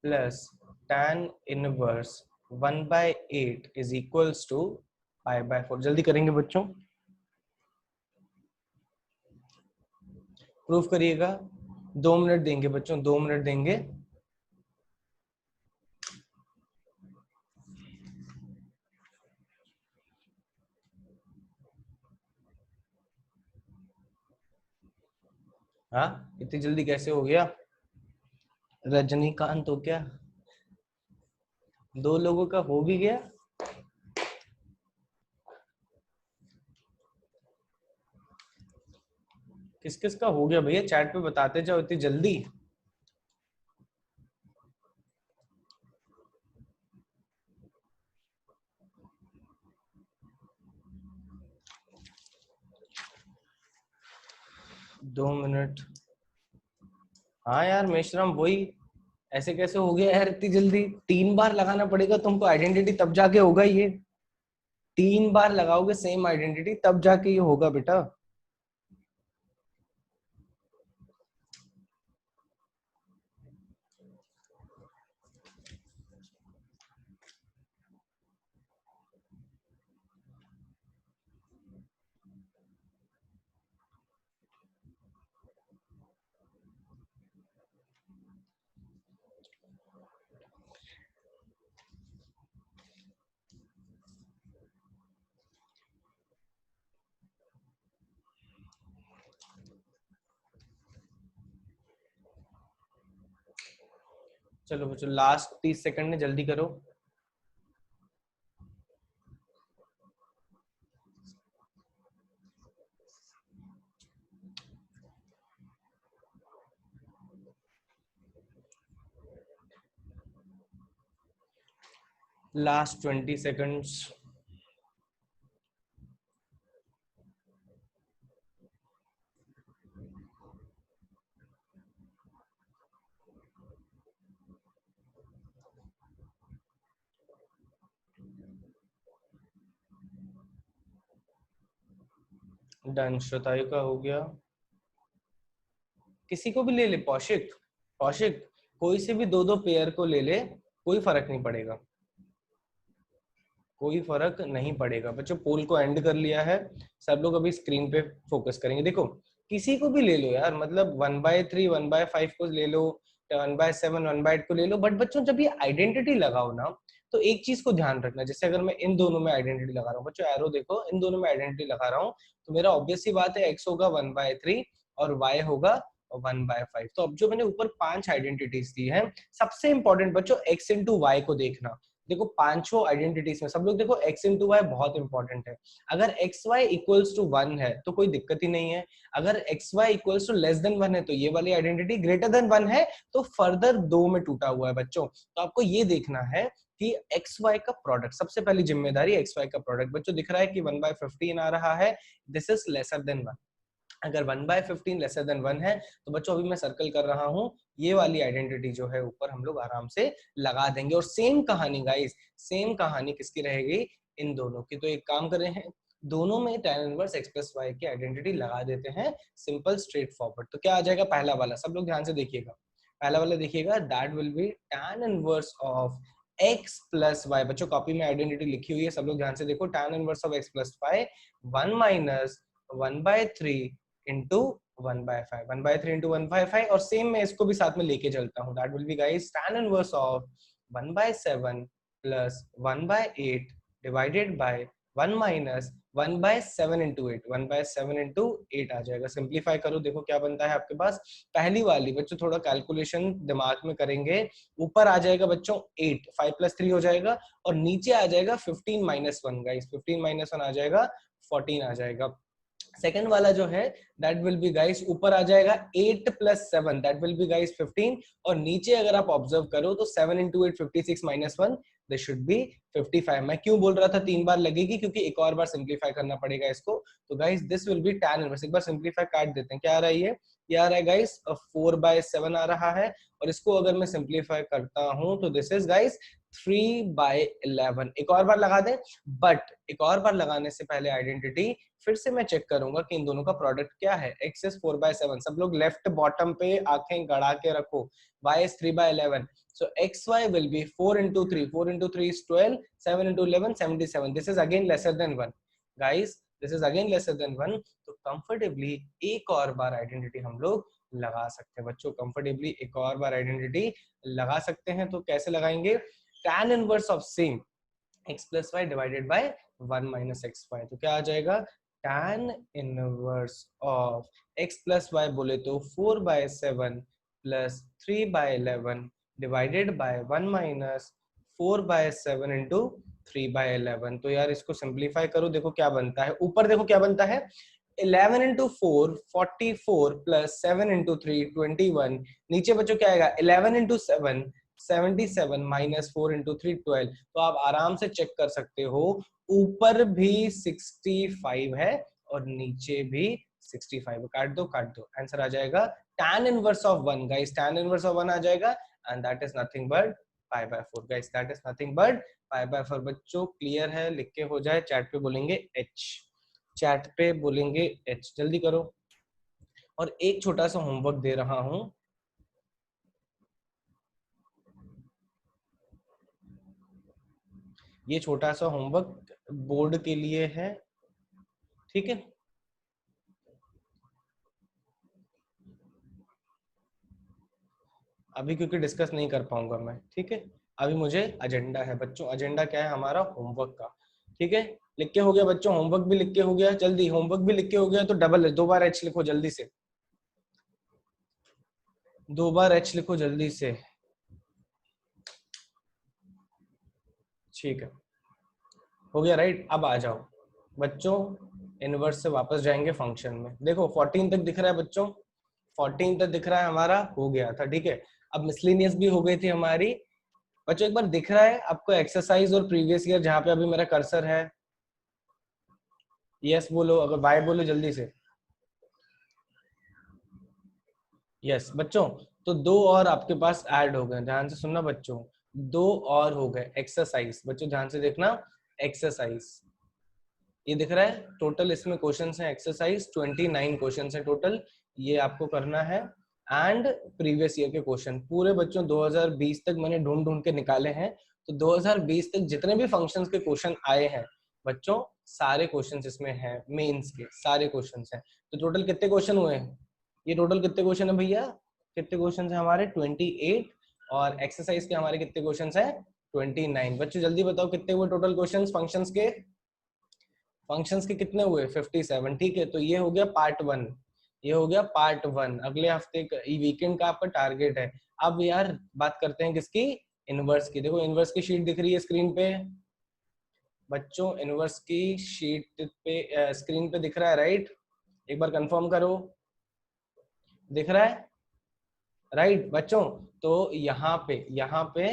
plus tan inverse 1 by 8 is equals to pi by 4। जल्दी करेंगे बच्चों, प्रूफ करिएगा। 2 मिनट देंगे बच्चों, 2 मिनट देंगे। हाँ इतनी जल्दी कैसे हो गया? रजनीकांत हो क्या? 2 लोगों का हो भी गया? किस किस का हो गया भैया, चैट पे बताते जाओ इतनी जल्दी। दो मिनट। हाँ यार मेश्राम वही, ऐसे कैसे हो गया यार इतनी जल्दी? 3 बार लगाना पड़ेगा तुमको आइडेंटिटी तब जाके होगा ये। 3 बार लगाओगे सेम आइडेंटिटी तब जाके ये होगा बेटा। चलो बच्चों लास्ट 30 सेकंड में जल्दी करो। Last 20 seconds. डन, श्रोतायु का हो गया। किसी को भी ले ले, कौशिक, कौशिक कोई से भी दो दो पेयर को ले ले, कोई फर्क नहीं पड़ेगा, कोई फर्क नहीं पड़ेगा। बच्चों पोल को एंड कर लिया है, सब लोग अभी स्क्रीन पे फोकस करेंगे। देखो किसी को भी ले लो यार, मतलब 1/3 1/5 को ले लो, 1/7 1/8 को ले लो, बट बच्चों जब ये आइडेंटिटी लगाओ ना, तो एक चीज को ध्यान रखना, जैसे अगर मैं इन दोनों में आइडेंटिटी लगा रहा हूँ, बच्चों एरो देखो, इन दोनों में आइडेंटिटी लगा रहा हूँ, तो मेरा ऑब्वियस सी बात है एक्स होगा 1/3 और वाई होगा 1/5। तो अब जो मैंने ऊपर 5 आइडेंटिटीज दी है, सबसे इंपॉर्टेंट बच्चों एक्स इंटू वाई को देखना। देखो पांचों आइडेंटिटीज में सब लोग देखो x इंटू वाई बहुत इंपॉर्टेंट है। अगर एक्स वाई इक्वल्स टू 1 है तो कोई दिक्कत ही नहीं है, अगर x y equals to less than 1 है तो ये वाली आइडेंटिटी, ग्रेटर देन 1 है तो फर्दर 2 में टूटा हुआ है बच्चों। तो आपको ये देखना है कि एक्स वाई का प्रोडक्ट, सबसे पहली जिम्मेदारी एक्स वाई का प्रोडक्ट। बच्चों दिख रहा है कि 1/15 आ रहा है, दिस इज लेसर देन 1। अगर 1/15 लेसर देन 1 है तो बच्चों अभी मैं सर्कल कर रहा हूँ, ये वाली आइडेंटिटी जो है ऊपर हम लोग आराम से लगा देंगे। और सेम कहानी गाइस, सेम कहानी किसकी रहेगी, इन दोनों की। तो एक काम कर रहे हैं, दोनों में tan inverse x plus y की आइडेंटिटी लगा देते हैं, सिंपल स्ट्रेट फॉरवर्ड। तो क्या आ जाएगा पहला वाला, सब लोग ध्यान से देखिएगा, पहला वाला देखिएगा, that will be tan inverse of x plus y. बच्चों कॉपी में आइडेंटिटी लिखी हुई है, सब लोग ध्यान से देखो, tan inverse of x plus y 1 minus 1/3 into 1/5, 1/3 into 1/5। और सेम मैं इसको भी साथ में लेके चलता हूँ, that will B guys tan inverse of 1/7 plus 1/8 divided by 1 minus 1/7 into 8, 1/7 into 8 आ जाएगा। सिंप्लीफाई करो, देखो क्या बनता है आपके पास। पहली वाली बच्चों थोड़ा कैलकुलेशन दिमाग में करेंगे, ऊपर आ जाएगा बच्चों 8, 5 प्लस 3 हो जाएगा, और नीचे आ जाएगा 15 माइनस 1 गाइस, 15 माइनस 1 आ जाएगा 14 आ जाएगा। सेकेंड वाला जो है दैट विल बी गाइस, ऊपर आ जाएगा 8 plus 7, that will B guys 15, और नीचे अगर आप ऑब्जर्व करो तो 7 into 8 56 minus 1, this should B 55। मैं क्यों बोल रहा था 3 बार लगेगी, क्योंकि एक और बार सिंप्लीफाई करना पड़ेगा इसको। तो guys this will be tan inverse, एक बार सिंप्लीफाई काट देते हैं, क्या आ रहा है ये आ रहा है गाइस 4/7 आ रहा है, और इसको अगर मैं सिंप्लीफाई करता हूं तो दिस इज गाइस 3/11। एक और बार लगा दें, बट एक और बार लगाने से पहले आइडेंटिटी फिर से मैं चेक करूंगा कि इन दोनों का प्रोडक्ट क्या है। x is 4/7, सब लोग लेफ्ट बॉटम पे आंखें गड़ा के रखो, y is 3/11, so xy will be 4 into 3, 4 into 3 is 12, 7 into 11 77, this is again lesser than 1 guys, this is again lesser than 1। तो कंफर्टेबली एक और बार आइडेंटिटी हम लोग लगा सकते हैं बच्चों, कंफर्टेबली एक और बार आइडेंटिटी लगा सकते हैं। तो कैसे लगाएंगे, tan inverse of same x plus y divided by 1 minus x y. तो क्या आ जाएगा, tan inverse of x plus y बोले तो 4/7 plus 3/11 divided by 1 minus 4/7 into 3/11। तो यार इसको सिंप्लीफाई करो, देखो क्या बनता है, ऊपर देखो क्या बनता है, 11 इंटू 4 44 प्लस 7 इंटू 3 21, नीचे बच्चों क्या आएगा 11 इंटू 7 77 माइनस 4 इंटू 3 12। तो आप आराम से चेक कर सकते हो, ऊपर भी 65 है और नीचे भी 65, काट दो आंसर आ जाएगा tan inverse of 1 guys, tan inverse of 1 आ जाएगा, and that is nothing but π/4 guys, that is nothing but π/4। बच्चों क्लियर है, लिख के हो जाए, चैट पे बोलेंगे h, चैट पे बोलेंगे h, जल्दी करो। और एक छोटा सा होमवर्क दे रहा हूं, ये छोटा सा होमवर्क बोर्ड के लिए है, ठीक है। अभी क्योंकि डिस्कस नहीं कर पाऊंगा मैं, ठीक है, अभी मुझे एजेंडा है बच्चों, एजेंडा क्या है हमारा, होमवर्क का, ठीक है। लिख के हो गया बच्चों, होमवर्क भी लिख के हो गया, जल्दी होमवर्क भी लिख के हो गया तो डबल 2 बार h लिखो जल्दी से, 2 बार h लिखो जल्दी से। ठीक है, हो गया राइट। अब आ जाओ बच्चों, इनवर्स से वापस जाएंगे फंक्शन में। देखो 14 तक दिख रहा है बच्चों, 14 तक दिख रहा है, हमारा हो गया था, ठीक है। अब मिसलिनियस भी हो गई थी हमारी। बच्चों एक बार दिख रहा है आपको एक्सरसाइज और प्रीवियस ईयर, जहां पे अभी मेरा कर्सर है? यस बोलो, अगर बाय बोलो जल्दी से। यस बच्चों, तो दो और आपके पास ऐड हो गए, ध्यान से सुनना बच्चों, दो और हो गए एक्सरसाइज। बच्चों ध्यान से देखना, एक्सरसाइज ये दिख रहा है टोटल, इसमें क्वेश्चंस हैं एक्सरसाइज 29 क्वेश्चंस हैं टोटल, ये आपको करना है। एंड प्रीवियस ईयर के क्वेश्चन पूरे बच्चों 2020 तक मैंने ढूंढ ढूंढ के निकाले हैं। तो 2020 तक जितने भी फंक्शंस के क्वेश्चन आए हैं बच्चों, सारे क्वेश्चंस इसमें हैं, मेंस के सारे क्वेश्चंस हैं। तो टोटल कितने क्वेश्चन हुए हैं? ये टोटल कितने क्वेश्चन है भैया? कितने क्वेश्चन है हमारे? 28। और एक्सरसाइज के हमारे कितने क्वेश्चन है? 29। बच्चों जल्दी बताओ कितने हुए टोटल क्वेश्चन फंक्शंस के? फंक्शंस के कितने हुए? 57। ठीक है, तो ये हो गया पार्ट 1, ये हो गया पार्ट 1। अगले हफ्ते का वीकेंड का आपका टारगेट है। अब यार बात करते हैं किसकी? इनवर्स की। देखो इनवर्स की शीट दिख रही है स्क्रीन पे बच्चों, इनवर्स की शीट पे स्क्रीन पे दिख रहा है राइट? एक बार कंफर्म करो, दिख रहा है राइट बच्चों? तो यहाँ पे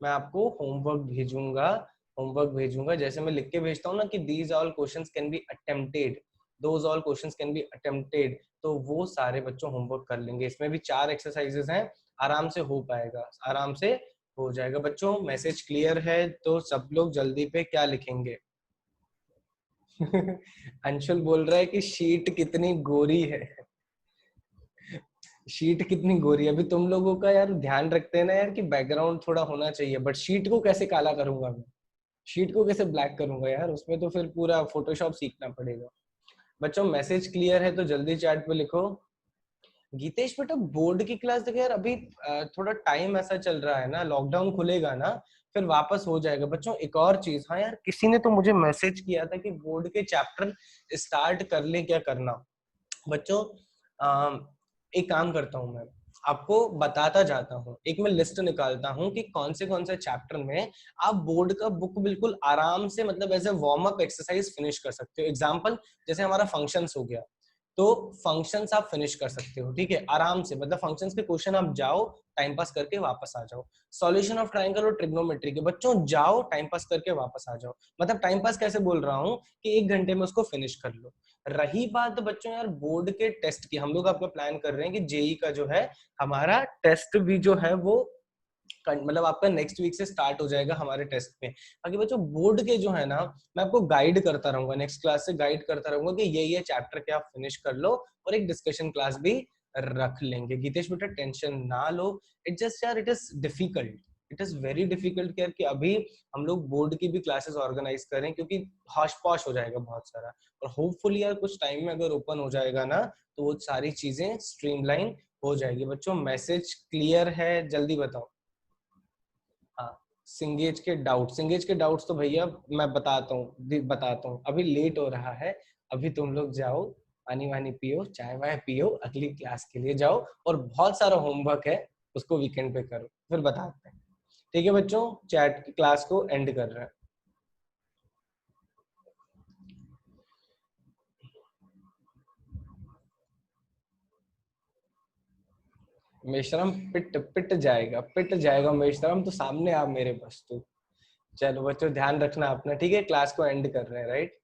मैं आपको होमवर्क भेजूंगा, होमवर्क भेजूंगा। जैसे मैं लिख के भेजता हूँ ना कि these all questions can be attempted, those all questions can be attempted, तो वो सारे बच्चों होमवर्क कर लेंगे। इसमें भी 4 एक्सरसाइजेस हैं, आराम से हो पाएगा, आराम से हो जाएगा। बच्चों मैसेज क्लियर है? तो सब लोग जल्दी पे क्या लिखेंगे? अंशुल बोल रहा है कि शीट कितनी गोरी है। शीट कितनी गोरी है? अभी तुम लोगों का यार ध्यान रखते हैं ना यार कि बैकग्राउंड थोड़ा होना चाहिए, बट शीट को कैसे काला करूंगा मैं? शीट को कैसे ब्लैक करूंगा यार? उसमें तो फिर पूरा फोटोशॉप सीखना पड़ेगा। बच्चों मैसेज क्लियर है तो जल्दी चैट पे लिखो। गीतेश बेटा बोर्ड की क्लास देखो यार, अभी थोड़ा टाइम ऐसा चल रहा है ना, लॉकडाउन खुलेगा ना फिर वापस हो जाएगा। बच्चों एक और चीज, हाँ यार किसी ने तो मुझे मैसेज किया था कि बोर्ड के चैप्टर स्टार्ट कर ले, क्या करना? बच्चों एक काम करता हूँ, मैं आपको बताता जाता हूँ, एक मैं लिस्ट निकालता हूँ कि कौन से चैप्टर में आप बोर्ड का बुक बिल्कुल आराम से, मतलब as a warm up exercise finish कर सकते हो। एग्जांपल जैसे हमारा फंक्शंस हो गया, तो फंक्शंस आप फिनिश कर सकते हो, ठीक है, आराम से। मतलब फंक्शंस के क्वेश्चन आप जाओ, टाइम पास करके वापस आ जाओ। सॉल्यूशन ऑफ ट्रायंगल और ट्रिग्नोमेट्री के बच्चों जाओ, टाइम पास करके वापस आ जाओ। मतलब टाइम पास कैसे बोल रहा हूँ कि 1 घंटे में उसको फिनिश कर लो। रही बात बच्चों यार बोर्ड के टेस्ट की, हम लोग आपका प्लान कर रहे हैं कि जेई का जो है हमारा टेस्ट भी जो है वो मतलब आपका नेक्स्ट वीक से स्टार्ट हो जाएगा हमारे टेस्ट में। बाकी बच्चों बोर्ड के जो है ना, मैं आपको गाइड करता रहूंगा, नेक्स्ट क्लास से गाइड करता रहूंगा कि ये चैप्टर के आप फिनिश कर लो, और एक डिस्कशन क्लास भी रख लेंगे। गीतेश बेटा टेंशन ना लो, इट जस्ट यार it is difficult, it is very difficult care कि अभी हम लोग बोर्ड की भी क्लासेस ऑर्गेनाइज करें, क्योंकि हॉश पॉश हो जाएगा बहुत सारा। और होपफुली यार कुछ टाइम में अगर ओपन हो जाएगा ना, तो वो सारी चीजें स्ट्रीमलाइन हो जाएगी। बच्चों मैसेज क्लियर है? जल्दी बताओ। हाँ, सिंगेज के डाउट्स तो भैया मैं बताता हूँ, अभी लेट हो रहा है। अभी तुम लोग जाओ, पानी वानी पियो, चाय वाय पियो, अगली क्लास के लिए जाओ, और बहुत सारा होमवर्क है उसको वीकेंड पे करो, फिर बताते हैं। ठीक है बच्चों, चैट की क्लास को एंड कर रहे हैं। मेश्रम पिट पिट जाएगा मेश्रम, तो सामने आप मेरे बस तू। चलो बच्चों ध्यान रखना अपना, ठीक है, क्लास को एंड कर रहे हैं राइट।